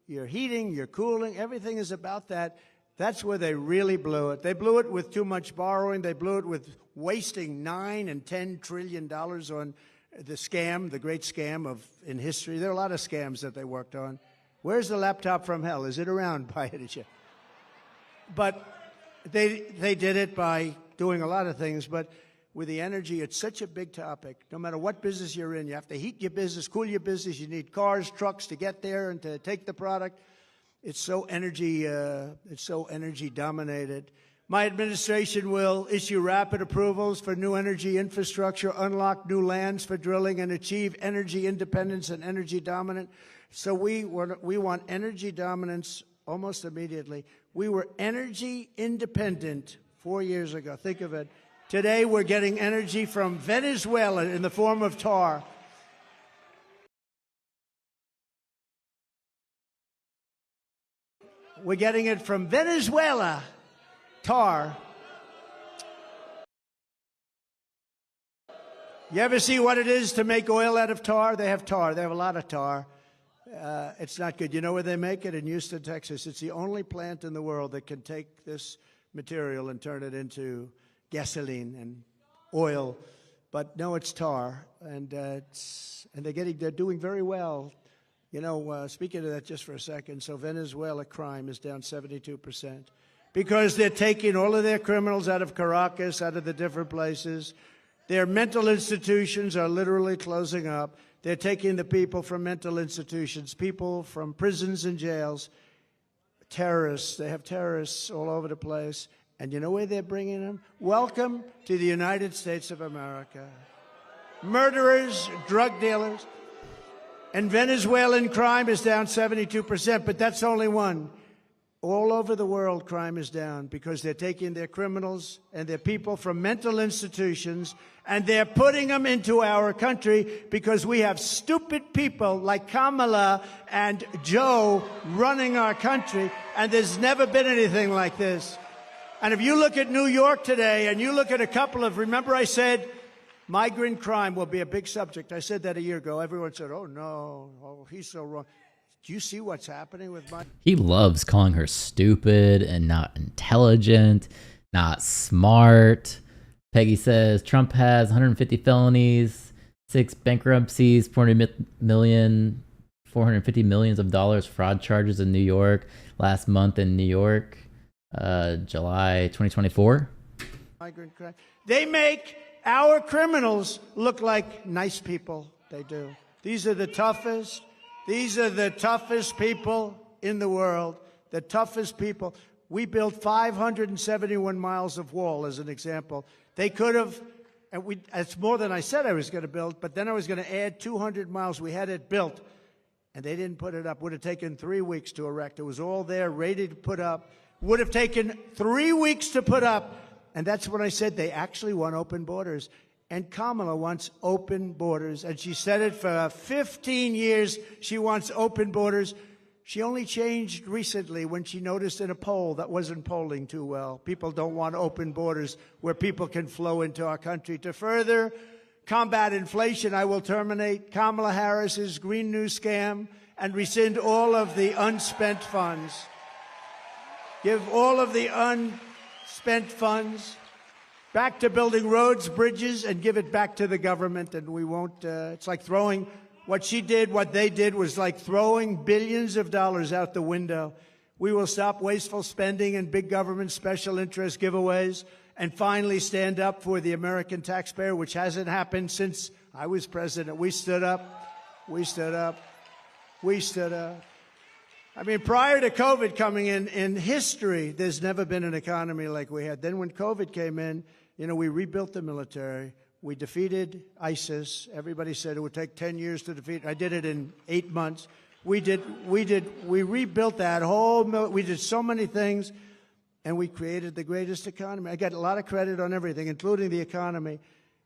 your heating, your cooling, everything is about that. That's where they really blew it. They blew it with too much borrowing. They blew it with wasting $9 and $10 trillion on the scam, the great scam in history. There are a lot of scams that they worked on. Where's the laptop from hell? Is it around by any chance? But they did it by doing a lot of things. But with the energy, it's such a big topic. No matter what business you're in, you have to heat your business, cool your business. You need cars, trucks to get there and to take the product. It's so energy dominated. My administration will issue rapid approvals for new energy infrastructure, unlock new lands for drilling, and achieve energy independence and energy dominance. So we want energy dominance almost immediately. We were energy independent 4 years ago. Think of it. Today we're getting energy from Venezuela in the form of tar. We're getting it from Venezuela, tar. You ever see what it is to make oil out of tar? They have tar. They have a lot of tar. It's not good. You know where they make it? In Houston, Texas. It's the only plant in the world that can take this material and turn it into gasoline and oil. But no, it's tar, and they're doing very well. You know, speaking of that just for a second, so Venezuela crime is down 72% because they're taking all of their criminals out of Caracas, out of the different places. Their mental institutions are literally closing up. They're taking the people from mental institutions, people from prisons and jails, terrorists. They have terrorists all over the place. And you know where they're bringing them? Welcome to the United States of America. Murderers, drug dealers. And Venezuelan crime is down 72%, but that's only one. All over the world, crime is down because they're taking their criminals and their people from mental institutions and they're putting them into our country because we have stupid people like Kamala and Joe running our country, and there's never been anything like this. And if you look at New York today and you look at a couple of, remember I said, migrant crime will be a big subject. I said that a year ago. Everyone said, oh, no, oh, he's so wrong. Do you see what's happening with my... He loves calling her stupid and not intelligent, not smart. Peggy says Trump has 150 felonies, 6 bankruptcies, 450 millions of dollars fraud charges in New York last month in New York, July 2024. Migrant crime. They make our criminals look like nice people. They do. These are the toughest. These are the toughest people in the world. The toughest people. We built 571 miles of wall, as an example. They could have, and it's more than I said I was going to build, but then I was going to add 200 miles. We had it built, and they didn't put it up. Would have taken 3 weeks to erect. It was all there, ready to put up. Would have taken 3 weeks to put up. And that's when I said they actually want open borders. And Kamala wants open borders. And she said it for 15 years. She wants open borders. She only changed recently when she noticed in a poll that wasn't polling too well. People don't want open borders where people can flow into our country. To further combat inflation, I will terminate Kamala Harris's Green New Scam and rescind all of the unspent funds. Give all of the unspent funds back to building roads, bridges, and give it back to the government. And we won't, it's like throwing, what she did, what they did was like throwing billions of dollars out the window. We will stop wasteful spending and big government special interest giveaways and finally stand up for the American taxpayer, which hasn't happened since I was president. We stood up. We stood up. We stood up. I mean, prior to COVID coming in history, there's never been an economy like we had. Then when COVID came in, you know, we rebuilt the military. We defeated ISIS. Everybody said it would take 10 years to defeat. I did it in 8 months. We rebuilt that whole, we did so many things, and we created the greatest economy. I got a lot of credit on everything, including the economy.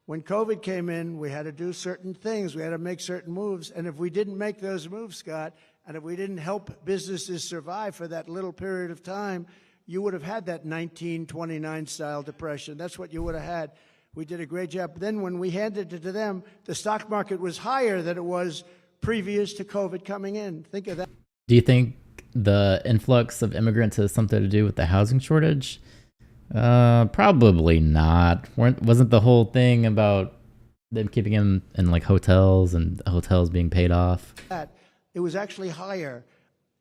When COVID came in, we had to do certain things. We had to make certain moves. And if we didn't make those moves, Scott, and if we didn't help businesses survive for that little period of time, you would have had that 1929 style depression. That's what you would have had. We did a great job. Then when we handed it to them, the stock market was higher than it was previous to COVID coming in. Think of that. Do you think the influx of immigrants has something to do with the housing shortage? Probably not. Wasn't the whole thing about them keeping him in like hotels and hotels being paid off? It was actually higher,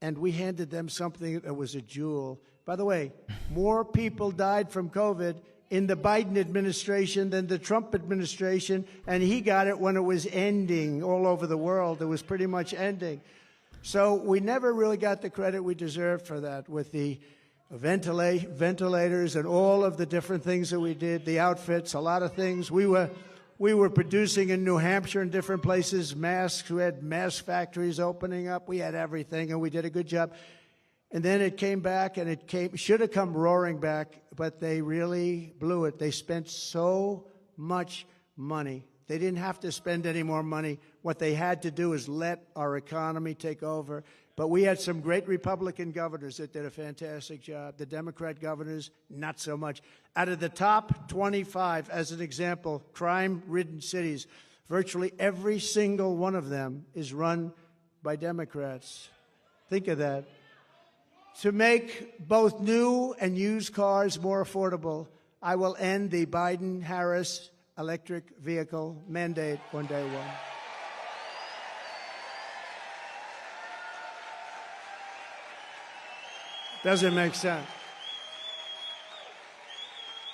and we handed them something that was a jewel. By the way, more people died from COVID in the Biden administration than the Trump administration, and he got it when it was ending all over the world. It was pretty much ending. So we never really got the credit we deserved for that with the ventilators and all of the different things that we did, the outfits, a lot of things. We were producing in New Hampshire and different places masks. We had mask factories opening up. We had everything, and we did a good job. And then it came back, and should have come roaring back, but they really blew it. They spent so much money. They didn't have to spend any more money. What they had to do is let our economy take over. But we had some great Republican governors that did a fantastic job. The Democrat governors, not so much. Out of the top 25, as an example, crime-ridden cities, virtually every single one of them is run by Democrats. Think of that. To make both new and used cars more affordable, I will end the Biden-Harris electric vehicle mandate on day one. Doesn't make sense.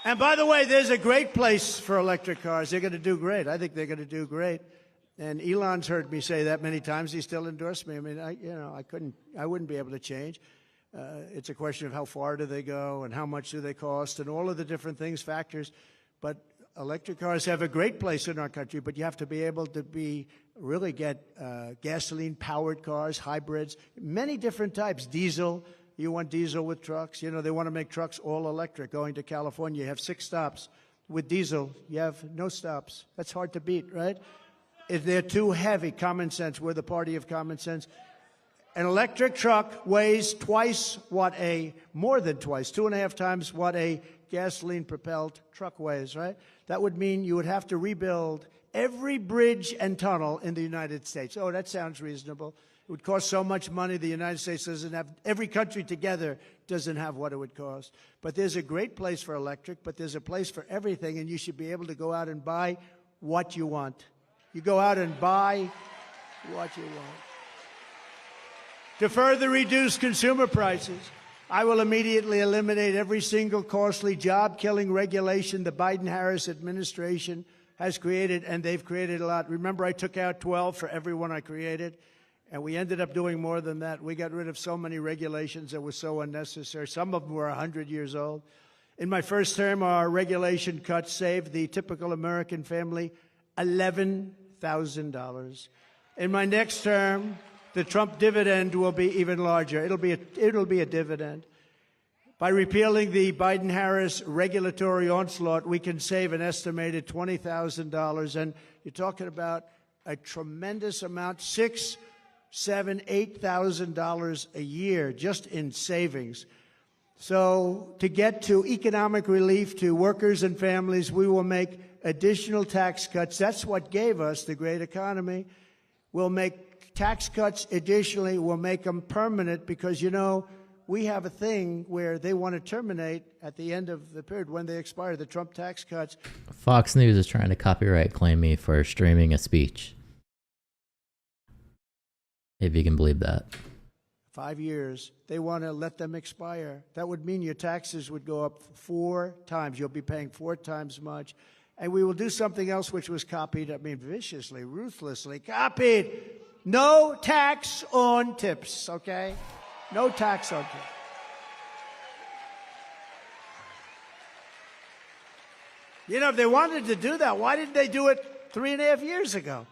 And by the way, there's a great place for electric cars. They're going to do great. I think they're going to do great. And Elon's heard me say that many times. He still endorsed me. I mean, I wouldn't be able to change. It's a question of how far do they go and how much do they cost and all of the different things, factors. But electric cars have a great place in our country, but you have to be able to really get gasoline-powered cars, hybrids, many different types, diesel. You want diesel with trucks. You know, they want to make trucks all electric. Going to California, you have 6 stops. With diesel, you have no stops. That's hard to beat, right? If they're too heavy, common sense. We're the party of common sense. An electric truck weighs more than twice, 2.5 times what a gasoline-propelled truck weighs, right? That would mean you would have to rebuild every bridge and tunnel in the United States. Oh, that sounds reasonable. It would cost so much money. The United States doesn't have, every country together doesn't have what it would cost. But there's a great place for electric, but there's a place for everything, and you should be able to go out and buy what you want. You go out and buy what you want. To further reduce consumer prices, I will immediately eliminate every single costly job-killing regulation the Biden-Harris administration has created, and they've created a lot. Remember, I took out 12 for every one I created, and we ended up doing more than that. We got rid of so many regulations that were so unnecessary. Some of them were 100 years old. In my first term, our regulation cuts saved the typical American family $11,000. In my next term, the Trump dividend will be even larger. It'll be a dividend. By repealing the Biden-Harris regulatory onslaught, we can save an estimated $20,000, and you're talking about a tremendous amount, $6,000, $7,000, $8,000 a year just in savings. So to get to economic relief to workers and families, we will make additional tax cuts. That's what gave us the great economy. We'll make tax cuts additionally. We'll make them permanent because, you know, we have a thing where they want to terminate at the end of the period when they expire, the Trump tax cuts. Fox News is trying to copyright claim me for streaming a speech. If you can believe that. 5 years. They want to let them expire. That would mean your taxes would go up 4 times. You'll be paying 4 times much. And we will do something else which was copied, I mean, viciously, ruthlessly copied. No tax on tips, okay? No tax on tips. You know, if they wanted to do that, why didn't they do it 3.5 years ago?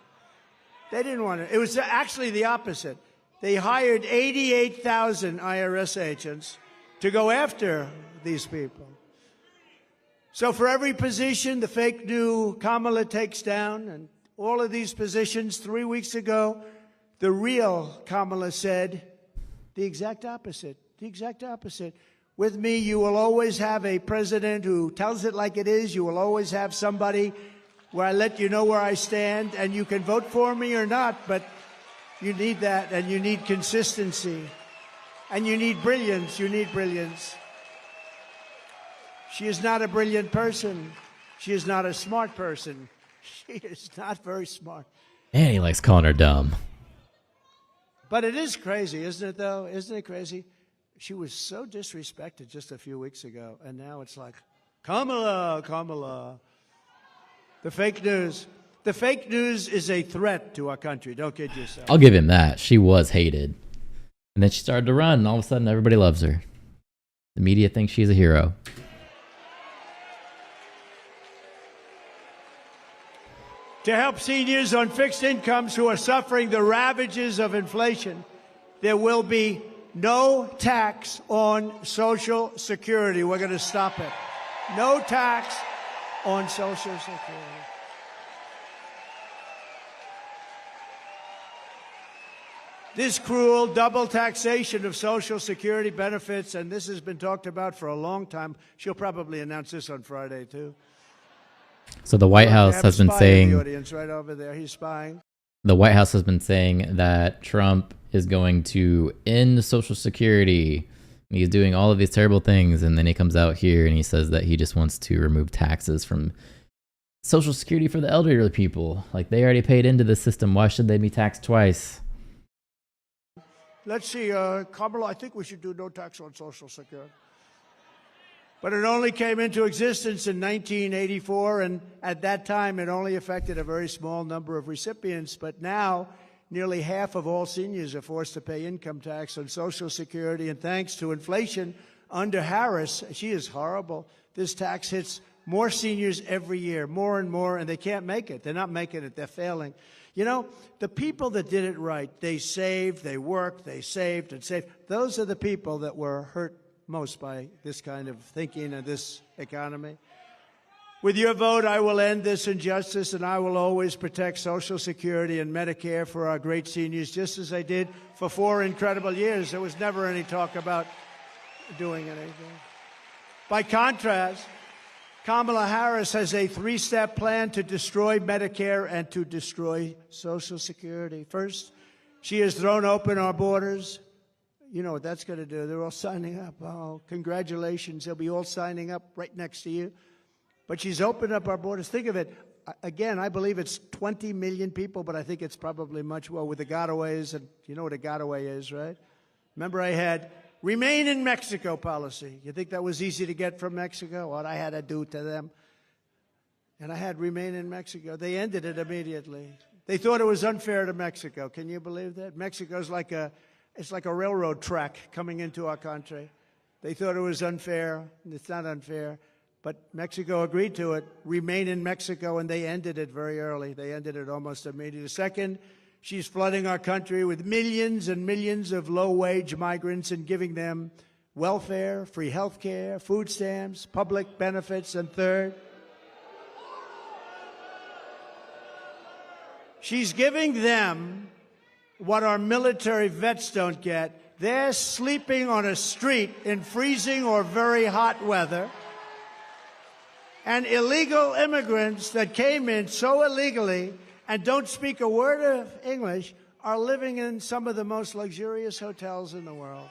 They didn't want to. It was actually the opposite. They hired 88,000 IRS agents to go after these people. So for every position the fake new Kamala takes down, and all of these positions, 3 weeks ago, the real Kamala said the exact opposite, the exact opposite. With me, you will always have a president who tells it like it is. You will always have somebody where I let you know where I stand, and you can vote for me or not, but you need that, and you need consistency, and you need brilliance. You need brilliance. She is not a brilliant person. She is not a smart person. She is not very smart. And he likes calling her dumb. But it is crazy, isn't it, though? Isn't it crazy? She was so disrespected just a few weeks ago, and now it's like, Kamala, Kamala. The fake news. The fake news is a threat to our country. Don't kid yourself. I'll give him that. She was hated. And then she started to run, and all of a sudden everybody loves her. The media thinks she's a hero. To help seniors on fixed incomes who are suffering the ravages of inflation, there will be no tax on Social Security. We're going to stop it. No tax on Social Security. This cruel double taxation of Social Security benefits, and this has been talked about for a long time. She'll probably announce this on Friday, too. So the White House has been saying, the audience right over there, he's spying. The White House has been saying that Trump is going to end Social Security. He's doing all of these terrible things, and then he comes out here and he says that he just wants to remove taxes from Social Security for the elderly people. Like, they already paid into the system. Why should they be taxed twice? Let's see, Kamala, I think we should do no tax on Social Security. But it only came into existence in 1984, and at that time it only affected a very small number of recipients. But now nearly half of all seniors are forced to pay income tax on Social Security, and thanks to inflation under Harris, she is horrible. This tax hits more seniors every year, more and more, and they can't make it. They're not making it. They're failing. You know, the people that did it right, they saved, they worked, they saved and saved. Those are the people that were hurt most by this kind of thinking and this economy. With your vote, I will end this injustice, and I will always protect Social Security and Medicare for our great seniors, just as I did for 4 incredible years. There was never any talk about doing anything. By contrast, Kamala Harris has a 3-step plan to destroy Medicare and to destroy Social Security. First, she has thrown open our borders. You know what that's going to do. They're all signing up. Oh, congratulations. They'll be all signing up right next to you. But she's opened up our borders. Think of it. Again, I believe it's 20 million people, but I think it's probably much more with the gotaways. And you know what a gotaway is, right? Remember, I had remain in Mexico policy. You think that was easy to get from Mexico? What I had to do to them. And I had remain in Mexico. They ended it immediately. They thought it was unfair to Mexico. Can you believe that? Mexico's like it's like a railroad track coming into our country. They thought it was unfair. It's not unfair. But Mexico agreed to it, remain in Mexico, and they ended it very early. They ended it almost immediately. Second, she's flooding our country with millions and millions of low-wage migrants and giving them welfare, free health care, food stamps, public benefits. And third, she's giving them what our military vets don't get. They're sleeping on a street in freezing or very hot weather. And illegal immigrants that came in so illegally and don't speak a word of English are living in some of the most luxurious hotels in the world.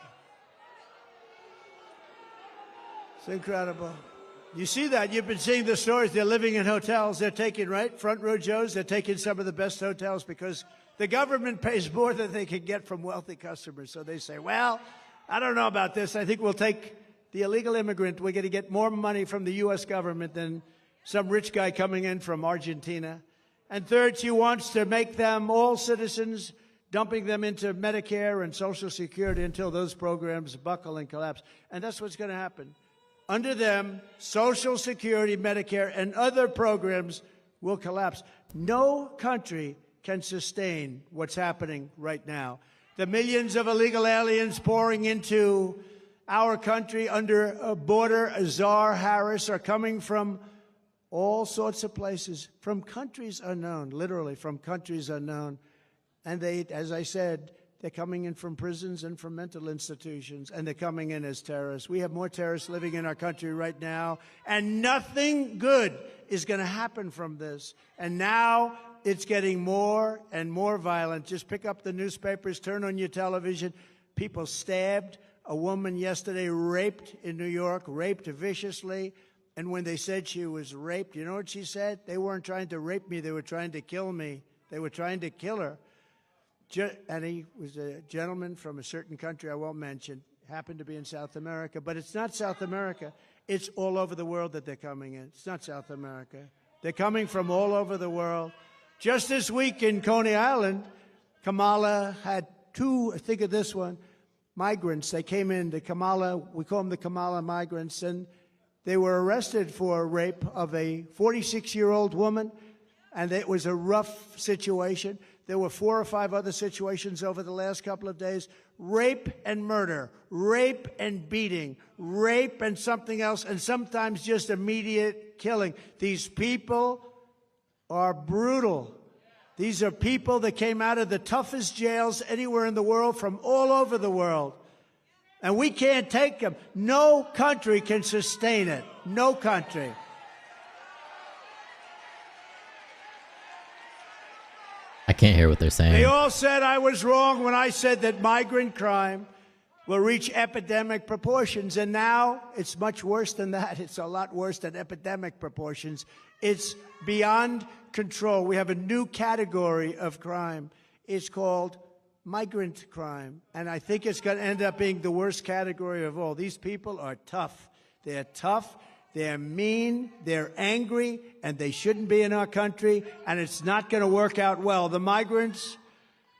It's incredible. You see that. You've been seeing the stories. They're living in hotels. They're taking, right, front row Joes. They're taking some of the best hotels because The government pays more than they can get from wealthy customers. So they say, well, I don't know about this. I think we'll take the illegal immigrant. We're going to get more money from the U.S. government than some rich guy coming in from Argentina. And third, she wants to make them all citizens, dumping them into Medicare and Social Security until those programs buckle and collapse. And that's what's going to happen. Under them, Social Security, Medicare, and other programs will collapse. No country can sustain what's happening right now. The millions of illegal aliens pouring into our country under a border, Azar, Harris, are coming from all sorts of places, from countries unknown, literally from countries unknown. And they, as I said, they're coming in from prisons and from mental institutions, and they're coming in as terrorists. We have more terrorists living in our country right now, and nothing good is going to happen from this. And now it's getting more and more violent. Just pick up the newspapers, turn on your television. People stabbed. A woman yesterday raped in New York, raped viciously. And when they said she was raped, you know what she said? They weren't trying to rape me. They were trying to kill me. They were trying to kill her. And he was a gentleman from a certain country I won't mention, happened to be in South America. But it's not South America. It's all over the world that they're coming in. It's not South America. They're coming from all over the world. Just this week in Coney Island, Kamala had two, think of this one, migrants. They came in, the Kamala, we call them the Kamala migrants, and they were arrested for rape of a 46-year-old woman, and it was a rough situation. There were 4 or 5 other situations over the last couple of days. Rape and murder, rape and beating, rape and something else, and sometimes just immediate killing. These people are brutal. These are people that came out of the toughest jails anywhere in the world, from all over the world. And we can't take them. No country can sustain it. No country. I can't hear what they're saying. They all said I was wrong when I said that migrant crime will reach epidemic proportions. And now it's much worse than that. It's a lot worse than epidemic proportions. It's beyond control. We have a new category of crime. It's called migrant crime. And I think it's going to end up being the worst category of all. These people are tough. They're tough. They're mean, they're angry, and they shouldn't be in our country, and it's not going to work out well. The migrants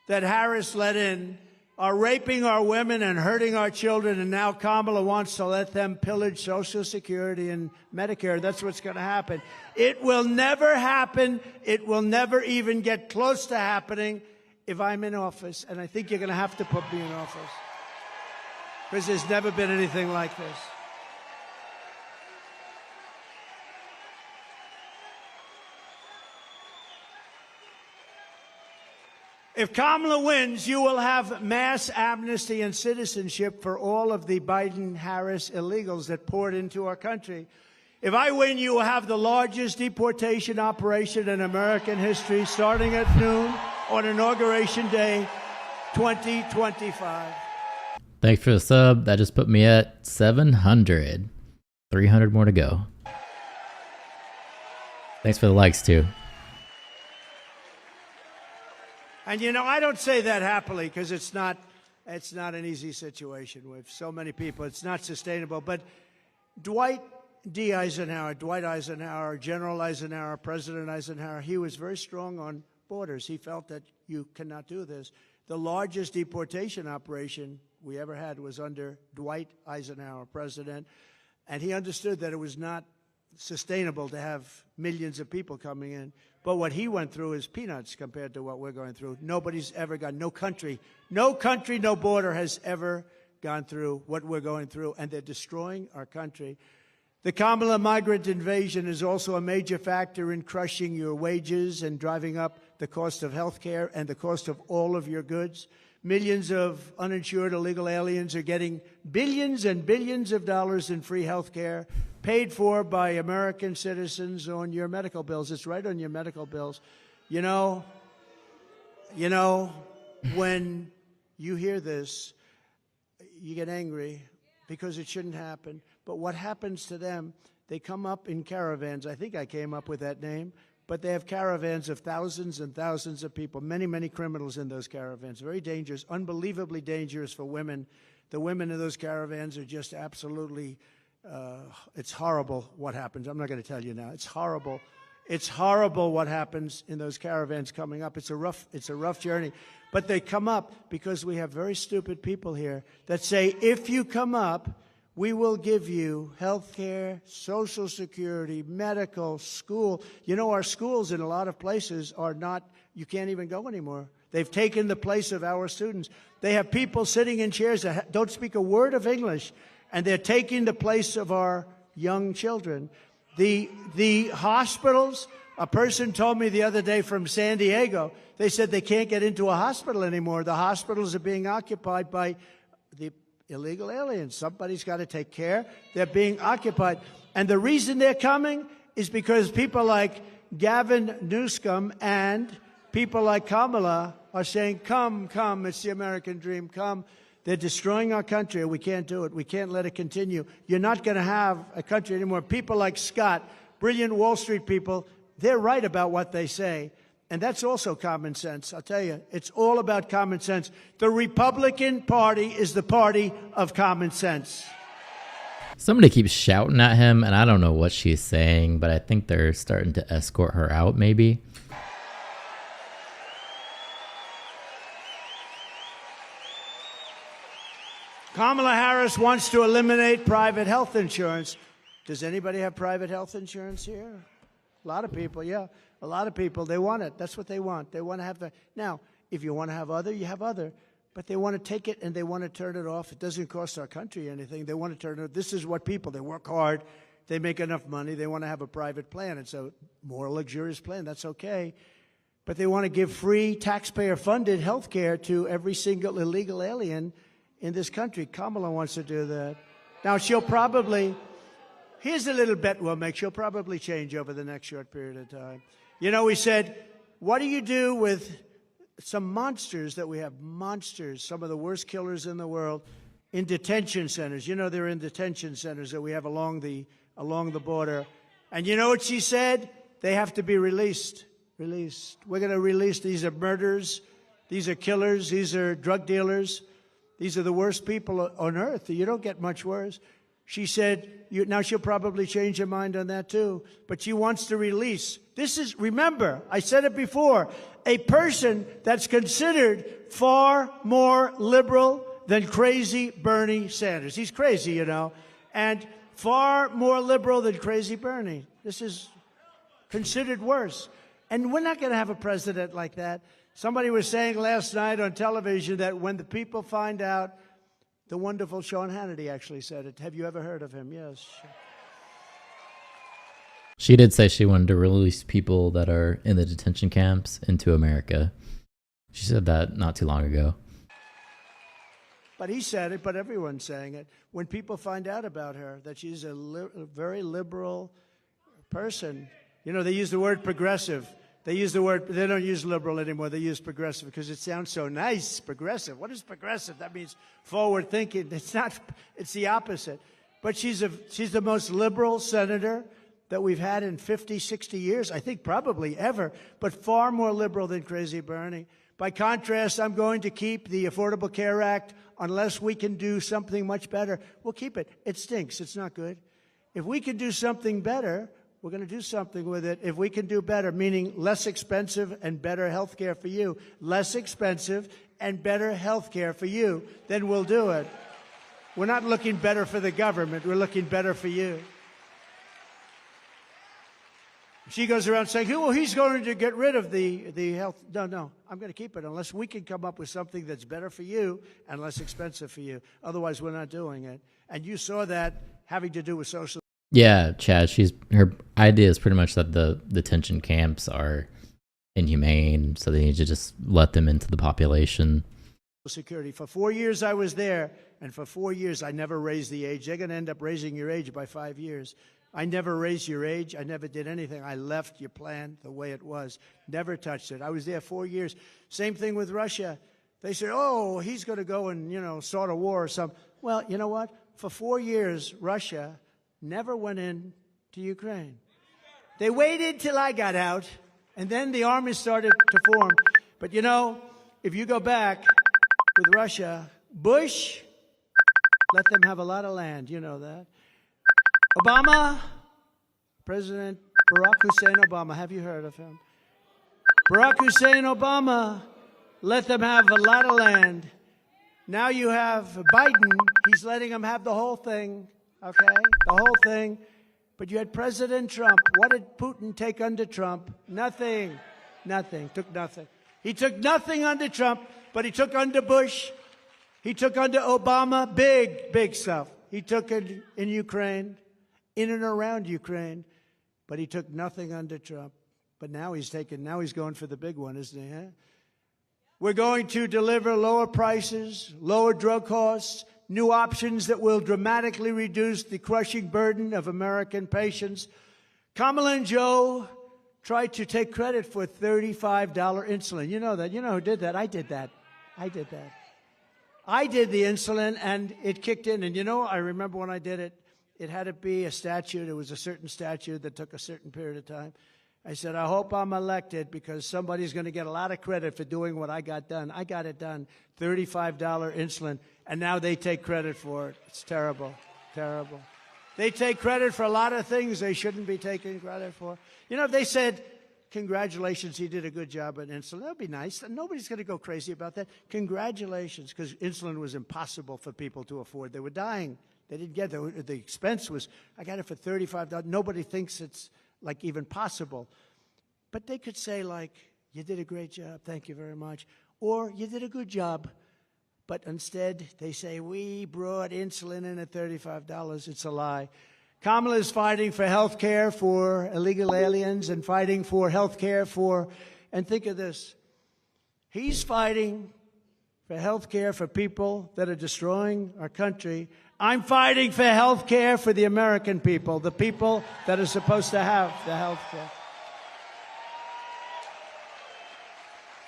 that Harris let in are raping our women and hurting our children, and now Kamala wants to let them pillage Social Security and Medicare. That's what's going to happen. It will never happen. It will never even get close to happening if I'm in office, and I think you're going to have to put me in office, because there's never been anything like this. If Kamala wins, you will have mass amnesty and citizenship for all of the Biden-Harris illegals that poured into our country. If I win, you will have the largest deportation operation in American history, starting at noon on Inauguration Day 2025. Thanks for the sub. That just put me at 700. 300 more to go. Thanks for the likes, too. And, you know, I don't say that happily because it's not an easy situation with so many people. It's not sustainable. But Dwight Eisenhower, General Eisenhower, President Eisenhower, he was very strong on borders. He felt that you cannot do this. The largest deportation operation we ever had was under Dwight Eisenhower, president. And he understood that it was not sustainable to have millions of people coming in. But what he went through is peanuts compared to what we're going through. Nobody's ever gone, no country, no border has ever gone through what we're going through, and they're destroying our country. The Kamala migrant invasion is also a major factor in crushing your wages and driving up the cost of health care and the cost of all of your goods. Millions of uninsured illegal aliens are getting billions and billions of dollars in free health care paid for by American citizens on your medical bills. It's right on your medical bills. You know, when you hear this, you get angry because it shouldn't happen. But what happens to them, they come up in caravans. I think I came up with that name. but they have caravans of thousands and thousands of people, many, many criminals in those caravans. Very dangerous, unbelievably dangerous for women. The women in those caravans are just absolutely, it's horrible what happens. I'm not going to tell you now. It's horrible. It's horrible what happens in those caravans coming up. It's a rough journey. But they come up because we have very stupid people here that say, if you come up, we will give you health care, Social Security, medical, school. You know, our schools in a lot of places are not, you can't even go anymore. They've taken the place of our students. They have people sitting in chairs that don't speak a word of English, and they're taking the place of our young children. The hospitals, a person told me the other day from San Diego, they said they can't get into a hospital anymore. The hospitals are being occupied by the illegal aliens. Somebody's got to take care. They're being occupied. And the reason they're coming is because people like Gavin Newsom and people like Kamala are saying, come, come, it's the American dream, come. They're destroying our country. We can't do it. We can't let it continue. You're not going to have a country anymore. People like Scott, brilliant Wall Street people, they're right about what they say. And that's also common sense. I'll tell you, it's all about common sense. The Republican Party is the party of common sense. Somebody keeps shouting at him, and I don't know what she's saying, but I think they're starting to escort her out, maybe. Kamala Harris wants to eliminate private health insurance. Does anybody have private health insurance here? A lot of people, yeah. A lot of people, they want it. That's what they want. They want to have the... Now, if you want to have other, you have other. But they want to take it and they want to turn it off. It doesn't cost our country anything. They want to turn it off. This is what people, they work hard. They make enough money. They want to have a private plan. It's a more luxurious plan. That's okay. But they want to give free taxpayer-funded health care to every single illegal alien in this country. Kamala wants to do that. Now, she'll probably... Here's a little bet we'll make. She'll probably change over the next short period of time. You know, we said, what do you do with some monsters that we have? Monsters, some of the worst killers in the world, in detention centers. You know, they're in detention centers that we have along the border. And you know what she said? They have to be released. Released. We're going to release. These are murderers. These are killers. These are drug dealers. These are the worst people on earth. You don't get much worse. She said, now she'll probably change her mind on that too, but she wants to release. This is, remember, I said it before, a person that's considered far more liberal than crazy Bernie Sanders. He's crazy, you know, and far more liberal than crazy Bernie. This is considered worse. And we're not going to have a president like that. Somebody was saying last night on television that when the people find out, the wonderful Sean Hannity actually said it. Have you ever heard of him? Yes. She did say she wanted to release people that are in the detention camps into America. She said that not too long ago. But he said it, but everyone's saying it. When people find out about her, that she's a very liberal person, you know, they use the word progressive. They use the word, they don't use liberal anymore. They use progressive because it sounds so nice, progressive. What is progressive? That means forward thinking. It's not, it's the opposite. But she's the most liberal senator that we've had in 50, 60 years, I think probably ever, but far more liberal than crazy Bernie. By contrast, I'm going to keep the Affordable Care Act unless we can do something much better. We'll keep it. It stinks. It's not good. If we can do something better, we're going to do something with it. If we can do better, meaning less expensive and better health care for you, less expensive and better health care for you, then we'll do it. We're not looking better for the government. We're looking better for you. She goes around saying, well, he's going to get rid of the health. No, I'm going to keep it unless we can come up with something that's better for you and less expensive for you. Otherwise, we're not doing it. And you saw that having to do with social. Yeah, Chad, her idea is pretty much that the detention camps are inhumane, so they need to just let them into the population. Security. For 4 years I was there, and for 4 years I never raised the age. They're going to end up raising your age by 5 years. I never raised your age. I never did anything. I left your plan the way it was. Never touched it. I was there 4 years. Same thing with Russia. They said, oh, he's going to go and, you know, start a war or something. Well, you know what? For 4 years, Russia never went in to Ukraine. They waited till I got out, and then the army started to form. But you know, if you go back with Russia, Bush let them have a lot of land. You know that. Obama, President Barack Hussein Obama, have you heard of him? Barack Hussein Obama let them have a lot of land. Now you have Biden, he's letting them have the whole thing, okay? The whole thing. But you had President Trump. What did Putin take under Trump? Nothing. Nothing. Took nothing. He took nothing under Trump, but he took under Bush. He took under Obama big, big stuff. He took it in Ukraine, in and around Ukraine, but he took nothing under Trump. But now he's going for the big one, isn't he? Huh? We're going to deliver lower prices, lower drug costs, new options that will dramatically reduce the crushing burden of American patients. Kamala and Joe tried to take credit for $35 insulin. You know that. You know who did that? I did that. I did that. I did the insulin, and it kicked in. And you know, I remember when I did it, it had to be a statute. It was a certain statute that took a certain period of time. I said, I hope I'm elected because somebody's going to get a lot of credit for doing what I got done. I got it done. $35 insulin. And now they take credit for it. It's terrible. Terrible. They take credit for a lot of things they shouldn't be taking credit for. You know, if they said, congratulations, he did a good job at insulin, that would be nice. Nobody's going to go crazy about that. Congratulations, because insulin was impossible for people to afford. They were dying. They didn't get it. The expense was, I got it for $35. Nobody thinks it's like even possible. But they could say like, you did a great job, thank you very much. Or you did a good job. But instead, they say, we brought insulin in at $35. It's a lie. Kamala is fighting for health care for illegal aliens and fighting for health care for, and think of this, he's fighting for health care for people that are destroying our country. I'm fighting for health care for the American people, the people that are supposed to have the health care.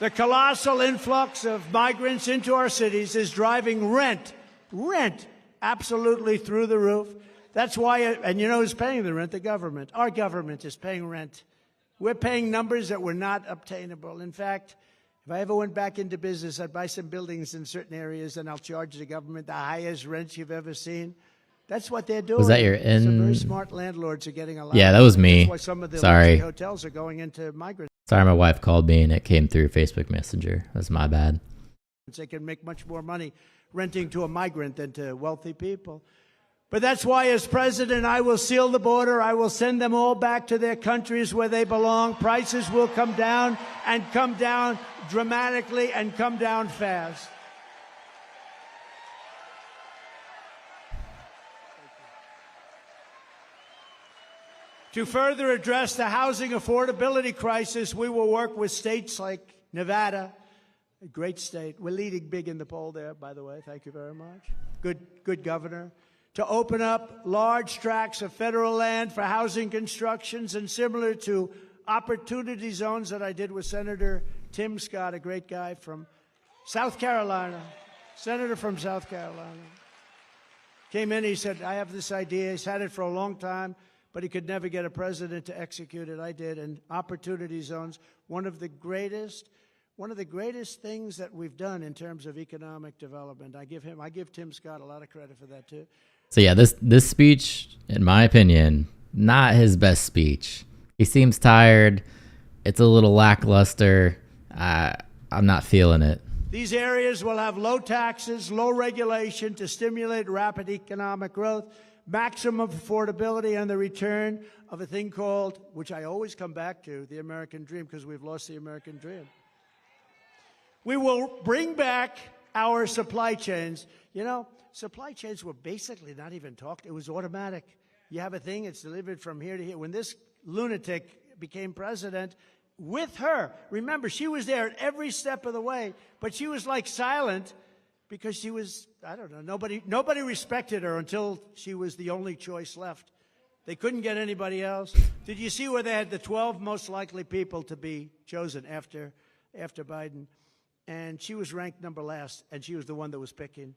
The colossal influx of migrants into our cities is driving rent absolutely through the roof. That's why, and you know who's paying the rent? The government. Our government is paying rent. We're paying numbers that were not obtainable. In fact, if I ever went back into business, I'd buy some buildings in certain areas and I'll charge the government the highest rents you've ever seen. That's what they're doing. Was that your in? Some very smart landlords are getting a lot. Yeah, that was me. That's why some of the Sorry. hotels are going into migrants. Sorry, my wife called me and it came through Facebook Messenger. That's my bad. They can make much more money renting to a migrant than to wealthy people. But that's why, as president, I will seal the border. I will send them all back to their countries where they belong. Prices will come down and come down dramatically and come down fast. To further address the housing affordability crisis, we will work with states like Nevada, a great state. We're leading big in the poll there, by the way. Thank you very much. Good governor. To open up large tracts of federal land for housing constructions, and similar to opportunity zones that I did with Senator Tim Scott, a great guy from South Carolina, senator from South Carolina. Came in, he said, I have this idea. He's had it for a long time, but he could never get a president to execute it. I did. And opportunity zones, one of the greatest things that we've done in terms of economic development. I give Tim Scott a lot of credit for that too. So yeah, this speech, in my opinion, not his best speech. He seems tired. It's a little lackluster. I'm not feeling it. These areas will have low taxes, low regulation to stimulate rapid economic growth, maximum affordability, and the return of a thing called, which I always come back to, the American dream, because we've lost the American dream. We will bring back our supply chains. You know, supply chains were basically not even talked. It was automatic. You have a thing, it's delivered from here to here. When this lunatic became president, with her, remember, she was there at every step of the way, but she was like silent because she was, I don't know, nobody respected her until she was the only choice left. They couldn't get anybody else. Did you see where they had the 12 most likely people to be chosen after Biden? And she was ranked number last, and she was the one that was picking.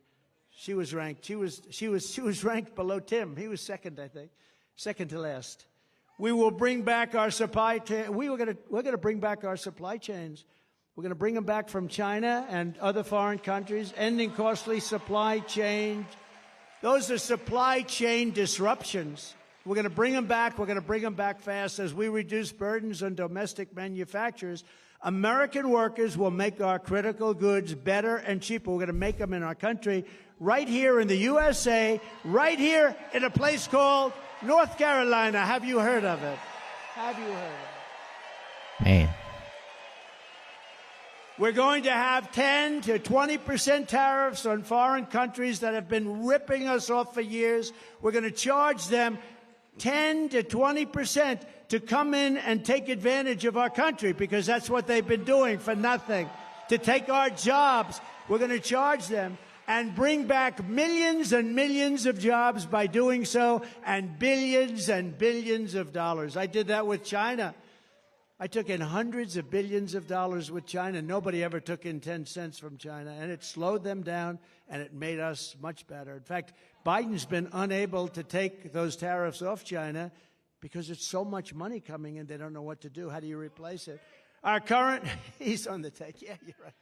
She was ranked. She was ranked below Tim. He was second, I think, second to last. We will bring back our supply chain. We're going to bring back our supply chains. We're going to bring them back from China and other foreign countries, ending costly supply chains. Those are supply chain disruptions. We're going to bring them back. We're going to bring them back fast as we reduce burdens on domestic manufacturers. American workers will make our critical goods better and cheaper. We're going to make them in our country, right here in the USA, right here in a place called North Carolina. Have you heard of it? Have you heard of it? Man. We're going to have 10 to 20% tariffs on foreign countries that have been ripping us off for years. We're going to charge them 10 to 20% to come in and take advantage of our country, because that's what they've been doing for nothing, to take our jobs. We're going to charge them and bring back millions and millions of jobs by doing so, and billions of dollars. I did that with China. I took in hundreds of billions of dollars with China. Nobody ever took in 10 cents from China, and it slowed them down, and it made us much better. In fact, Biden's been unable to take those tariffs off China because it's so much money coming in, they don't know what to do. How do you replace it? Our current, he's on the take. Yeah, you're right.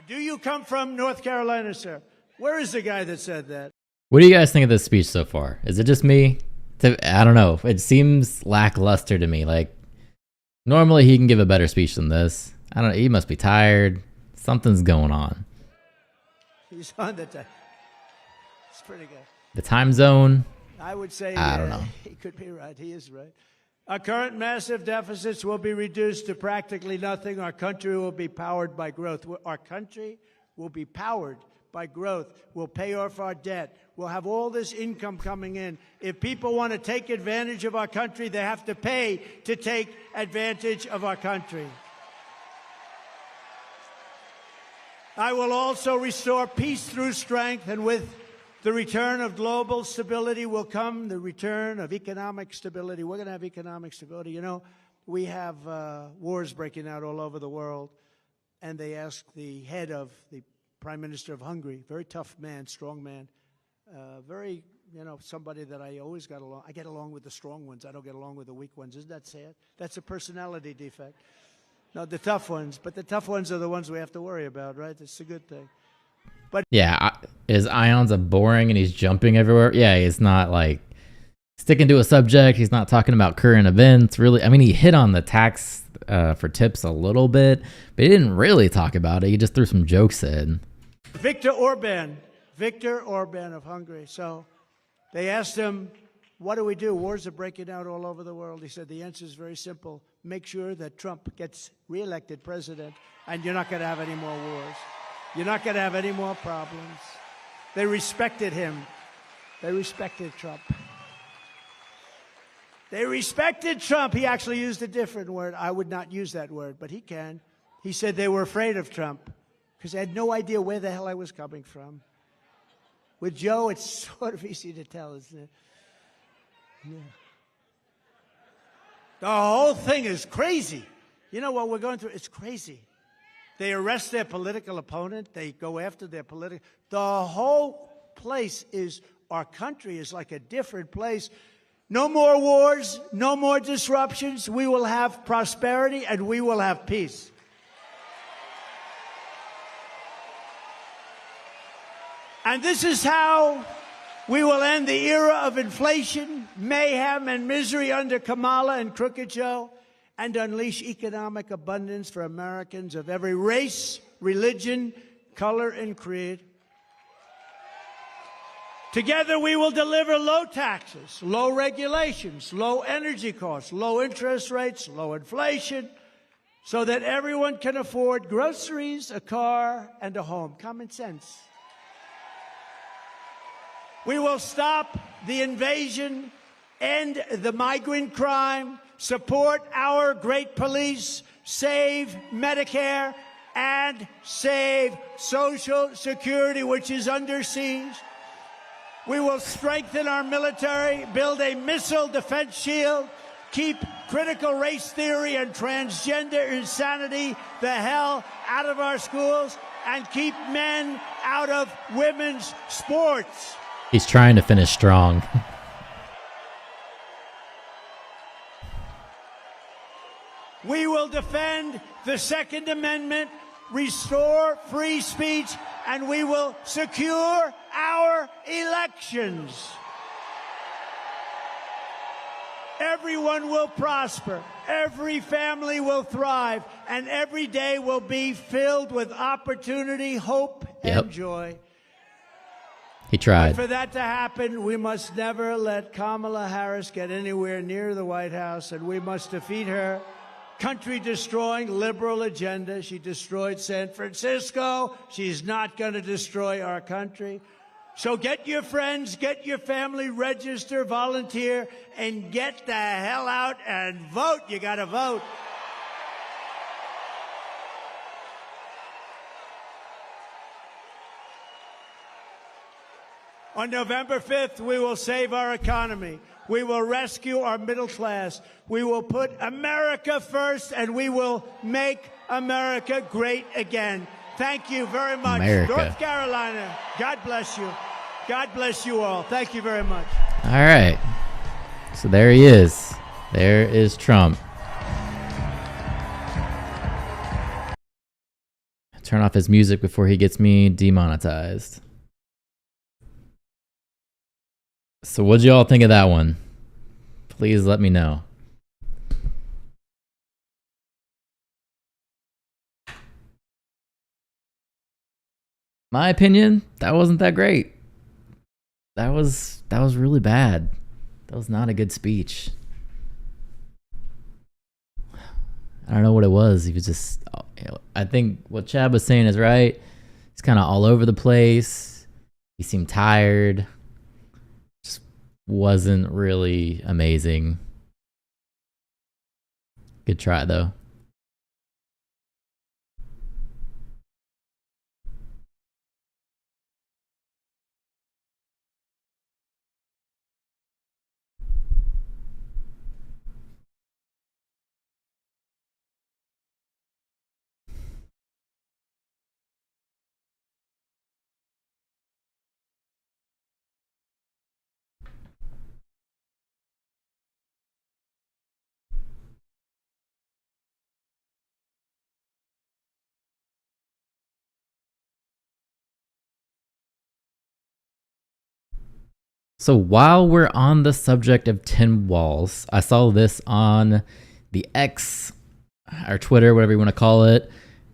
Do you come from North Carolina, sir? Where is the guy that said that? What do you guys think of this speech so far? Is it just me? I don't know. It seems lackluster to me. Like, normally he can give a better speech than this. I don't know. He must be tired. Something's going on. He's on the time. It's pretty good. The time zone. I would say I don't know. He could be right. He is right. Our current massive deficits will be reduced to practically nothing. Our country will be powered by growth. Our country will be powered by growth. We'll pay off our debt. We'll have all this income coming in. If people want to take advantage of our country, they have to pay to take advantage of our country. I will also restore peace through strength, and with the return of global stability will come the return of economic stability. We're going to have economic stability. You know, we have wars breaking out all over the world, and they asked the head of the Prime Minister of Hungary, very tough man, strong man, very, you know, somebody that I always got along. I get along with the strong ones. I don't get along with the weak ones. Isn't that sad? That's a personality defect. No, the tough ones. But the tough ones are the ones we have to worry about, right? That's a good thing. But yeah, his ions are boring and he's jumping everywhere. Yeah, he's not like sticking to a subject. He's not talking about current events. Really, I mean, he hit on the tax for tips a little bit, but he didn't really talk about it. He just threw some jokes in. Viktor Orban of Hungary. So they asked him, what do we do? Wars are breaking out all over the world. He said, the answer is very simple. Make sure that Trump gets reelected president, and you're not going to have any more wars. You're not going to have any more problems. They respected him. They respected Trump. They respected Trump. He actually used a different word. I would not use that word, but he can. He said they were afraid of Trump because they had no idea where the hell I was coming from. With Joe, it's sort of easy to tell, isn't it? Yeah. The whole thing is crazy. You know what we're going through? It's crazy. They arrest their political opponent. They go after their political. The whole place is, our country is like a different place. No more wars, no more disruptions. We will have prosperity and we will have peace. And this is how we will end the era of inflation, mayhem, and misery under Kamala and Crooked Joe, and unleash economic abundance for Americans of every race, religion, color, and creed. Together we will deliver low taxes, low regulations, low energy costs, low interest rates, low inflation, so that everyone can afford groceries, a car, and a home. Common sense. We will stop the invasion, end the migrant crime, support our great police, save Medicare, and save Social Security, which is under siege. We will strengthen our military, build a missile defense shield, keep critical race theory and transgender insanity the hell out of our schools, and keep men out of women's sports. He's trying to finish strong. We will defend the Second Amendment, restore free speech, and we will secure our elections. Everyone will prosper, every family will thrive, and every day will be filled with opportunity, hope, and joy. He tried. But for that to happen, we must never let Kamala Harris get anywhere near the White House, and we must defeat her country-destroying liberal agenda. She destroyed San Francisco. She's not going to destroy our country. So get your friends, get your family, register, volunteer, and get the hell out and vote. You got to vote. On November 5th, we will save our economy. We will rescue our middle class. We will put America first, and we will make America great again. Thank you very much. America. North Carolina, God bless you. God bless you all. Thank you very much. All right. So there he is. There is Trump. Turn off his music before he gets me demonetized. So what'd you all think of that one? Please let me know. My opinion, that wasn't that great. That was really bad. That was not a good speech. I don't know what it was. He was just, I think what Chad was saying is right. He's kind of all over the place. He seemed tired. Just wasn't really amazing. Good try though. So while we're on the subject of Tim Walz, I saw this on the X or Twitter, whatever you want to call it.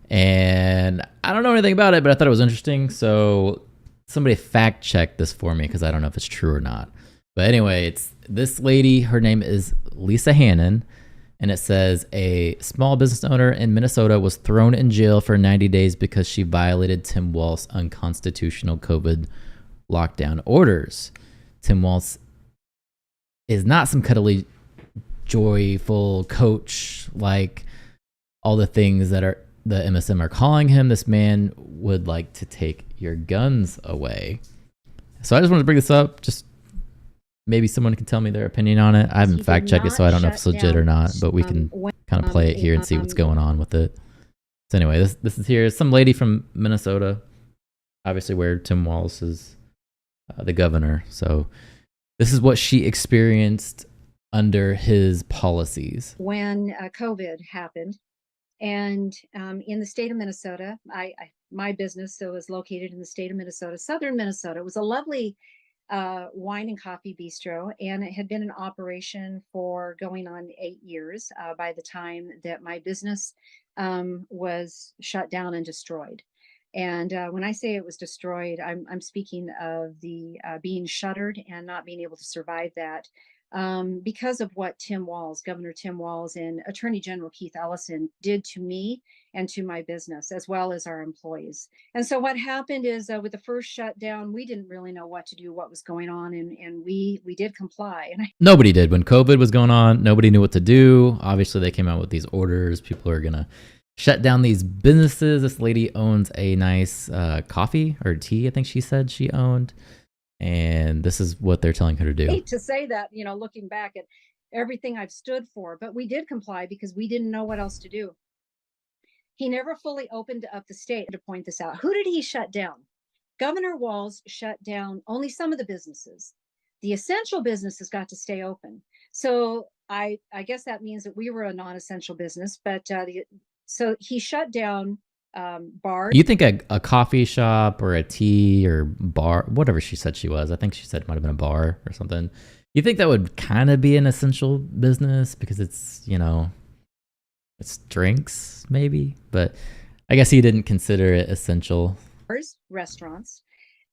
And I don't know anything about it, but I thought it was interesting. So somebody fact checked this for me because I don't know if it's true or not. But anyway, it's this lady. Her name is Lisa Hannon. And it says a small business owner in Minnesota was thrown in jail for 90 days because she violated Tim Walz's unconstitutional COVID lockdown orders. Tim Walz is not some cuddly, joyful coach like all the things that are the MSM are calling him. This man would like to take your guns away. So I just wanted to bring this up. Just maybe someone can tell me their opinion on it. I haven't fact checked it, so I don't know if it's legit or not, but we can kind of play it here and see what's going on with it. So anyway, this is here. Some lady from Minnesota, obviously where Tim Walz is the governor. So this is what she experienced under his policies. When COVID happened, and in the state of Minnesota, my business was located in the state of Minnesota, southern Minnesota. It was a lovely wine and coffee bistro, and it had been in operation for going on 8 years by the time that my business was shut down and destroyed. And when I say it was destroyed, I'm speaking of the being shuttered and not being able to survive that because of what Governor Tim Walz and Attorney General Keith Ellison did to me and to my business, as well as our employees. And so what happened is with the first shutdown, we didn't really know what to do, what was going on, and we did comply. And nobody did. When COVID was going on, nobody knew what to do. Obviously, they came out with these orders. People are going to shut down these businesses. This lady owns a nice coffee or tea, I think she said she owned. And this is what they're telling her to do. To say that, looking back at everything I've stood for, but we did comply because we didn't know what else to do. He never fully opened up the state. To point this out, who did he shut down? Governor Walz shut down only some of the businesses. The essential businesses got to stay open. So I guess that means that we were a non-essential business, but so he shut down bars. You think a coffee shop or a tea or bar, whatever she said she was, I think she said it might have been a bar or something. You think that would kind of be an essential business because it's, you know, it's drinks maybe, but I guess he didn't consider it essential. Restaurants,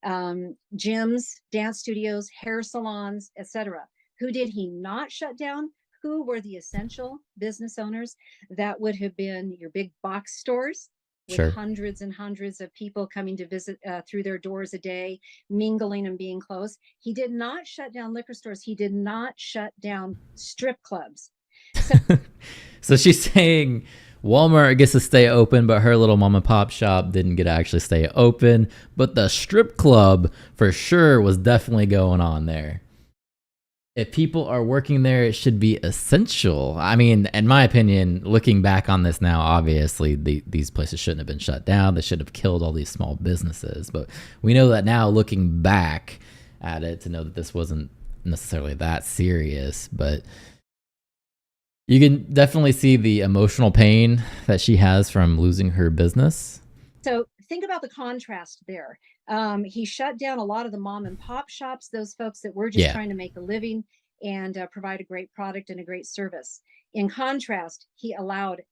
gyms, dance studios, hair salons, etc. Who did he not shut down? Who were the essential business owners? That would have been your big box stores with Sure. hundreds and hundreds of people coming to visit through their doors a day, mingling and being close. He did not shut down liquor stores. He did not shut down strip clubs. So she's saying Walmart gets to stay open, but her little mom and pop shop didn't get to actually stay open. But the strip club for sure was definitely going on there. If people are working there, it should be essential. I mean, in my opinion, looking back on this now, obviously these places shouldn't have been shut down. They should have killed all these small businesses. But we know that now, looking back at it, to know that this wasn't necessarily that serious. But you can definitely see the emotional pain that she has from losing her business. So think about the contrast there. He shut down a lot of the mom and pop shops, those folks that were just trying to make a living and provide a great product and a great service. In contrast, he allowed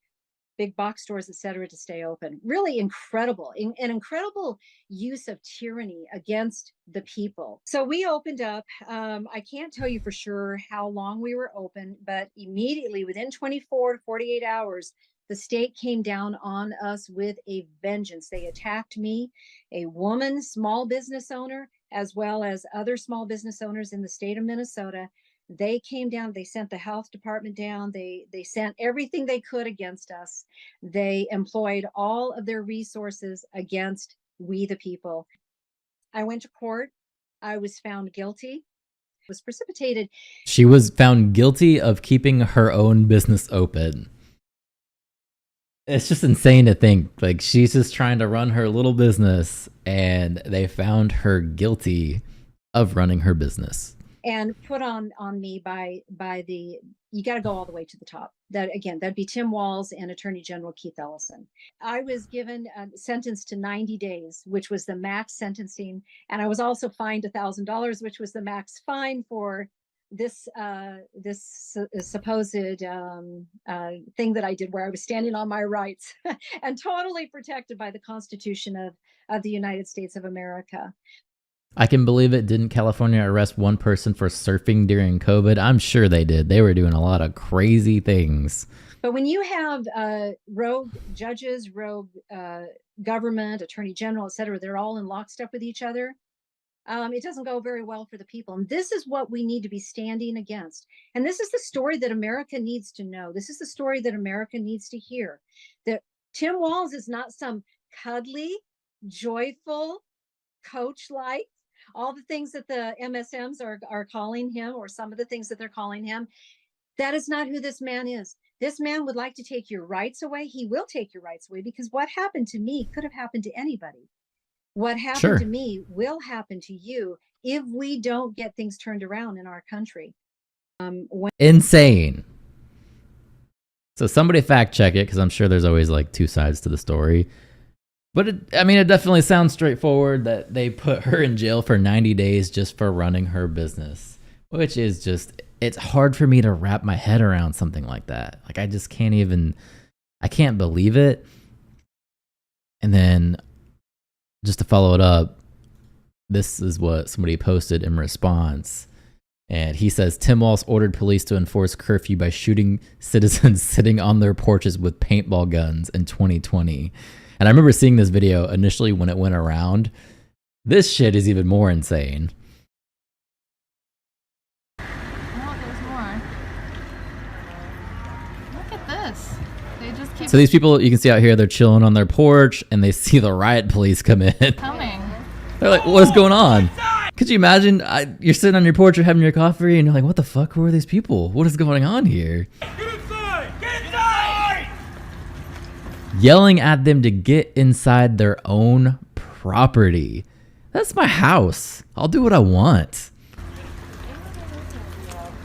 big box stores, et cetera, to stay open. Really incredible, an incredible use of tyranny against the people. So we opened up. I can't tell you for sure how long we were open, but immediately within 24 to 48 hours, the state came down on us with a vengeance. They attacked me, a woman, small business owner, as well as other small business owners in the state of Minnesota. They came down, they sent the health department down, they sent everything they could against us. They employed all of their resources against we the people. I went to court. I was found guilty. Was precipitated. She was found guilty of keeping her own business open. It's just insane to think, like, she's just trying to run her little business and they found her guilty of running her business. And put on me by the, you got to go all the way to the top. That again, that'd be Tim Walz and Attorney General Keith Ellison. I was given sentenced to 90 days, which was the max sentencing. And I was also fined $1,000, which was the max fine for this supposed thing that I did, where I was standing on my rights and totally protected by the Constitution of the United States of America. I can believe it. Didn't California arrest one person for surfing during COVID? I'm sure they did. They were doing a lot of crazy things. But when you have rogue judges, rogue government, attorney general, et cetera, they're all in lockstep with each other. It doesn't go very well for the people. And this is what we need to be standing against. And this is the story that America needs to know. This is the story that America needs to hear. That Tim Walz is not some cuddly, joyful, coach-like, all the things that the MSMs are calling him, or some of the things that they're calling him. That is not who this man is. This man would like to take your rights away. He will take your rights away, because what happened to me could have happened to anybody. What happened to me will happen to you if we don't get things turned around in our country. Insane. So somebody fact check it, because I'm sure there's always like two sides to the story. But it definitely sounds straightforward that they put her in jail for 90 days just for running her business, which is just, it's hard for me to wrap my head around something like that. Like, I just I can't believe it. And then just to follow it up, this is what somebody posted in response. And he says, Tim Walz ordered police to enforce curfew by shooting citizens sitting on their porches with paintball guns in 2020. And I remember seeing this video initially when it went around. This shit is even more insane. Oh, there's more. Look at this. They just keep... So these people, you can see out here, they're chilling on their porch and they see the riot police come in. Coming. They're like, what is going on? Could you imagine you're sitting on your porch or having your coffee and you're like, what the fuck? Who are these people? What is going on here? Get inside! Get inside! Yelling at them to get inside their own property. That's my house. I'll do what I want.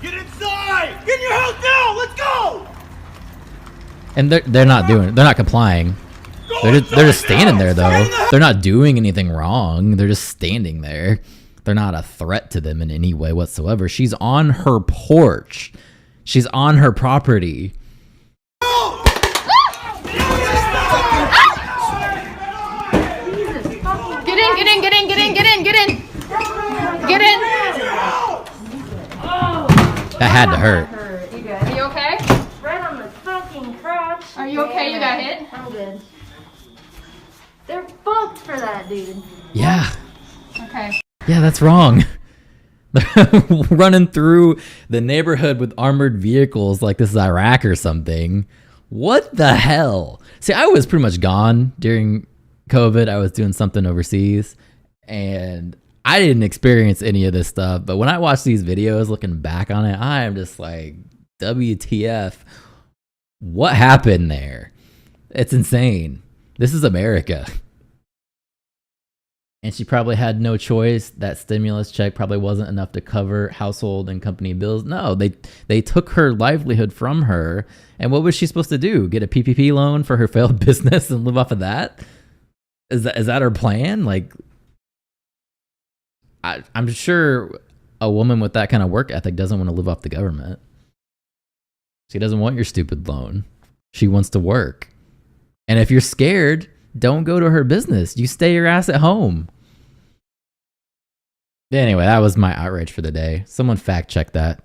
Get inside! inside! Get in your hotel! Let's go! And they're not complying. They're just standing there though. They're not doing anything wrong. They're just standing there. They're not a threat to them in any way whatsoever. She's on her porch. She's on her property. Get in. That had to hurt. Are you okay? Right on the fucking crotch. Are you okay? You got hit? I'm good. They're fucked for that, dude. Yeah. Okay. Yeah, that's wrong. They're running through the neighborhood with armored vehicles like this is Iraq or something. What the hell? See, I was pretty much gone during COVID. I was doing something overseas and I didn't experience any of this stuff. But when I watch these videos looking back on it, I am just like, WTF? What happened there? It's insane. This is America. And she probably had no choice. That stimulus check probably wasn't enough to cover household and company bills. No, they took her livelihood from her. And what was she supposed to do? Get a PPP loan for her failed business and live off of that? Is that her plan? Like, I'm sure a woman with that kind of work ethic doesn't want to live off the government. She doesn't want your stupid loan. She wants to work. And if you're scared, don't go to her business. You stay your ass at home. Anyway, that was my outrage for the day. Someone fact check that.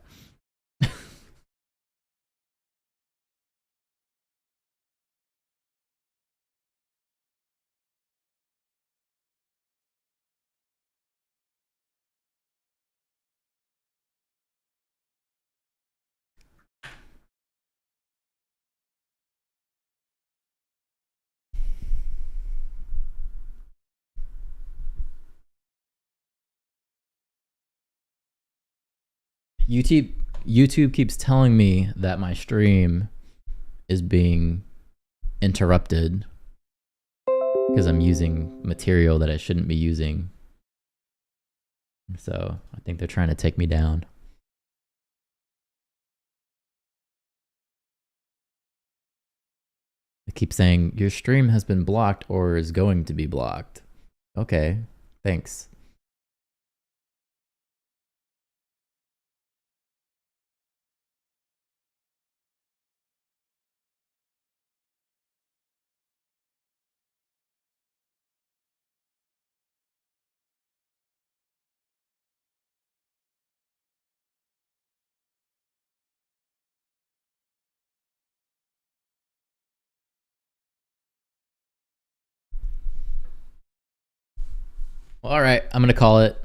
YouTube keeps telling me that my stream is being interrupted because I'm using material that I shouldn't be using. So I think they're trying to take me down. They keep saying your stream has been blocked or is going to be blocked. Okay, thanks. All right, I'm gonna call it.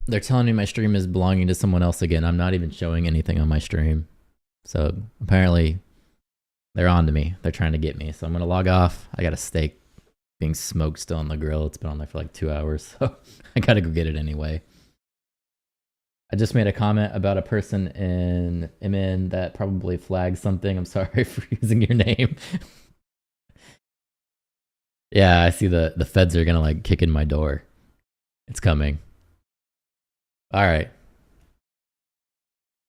They're telling me my stream is belonging to someone else again. I'm not even showing anything on my stream. So apparently they're on to me. They're trying to get me. So I'm gonna log off. I got a steak being smoked still on the grill. It's been on there for like 2 hours. So I gotta go get it anyway. I just made a comment about a person in MN that probably flagged something. I'm sorry for using your name. Yeah, I see the feds are gonna like kick in my door. It's coming. All right.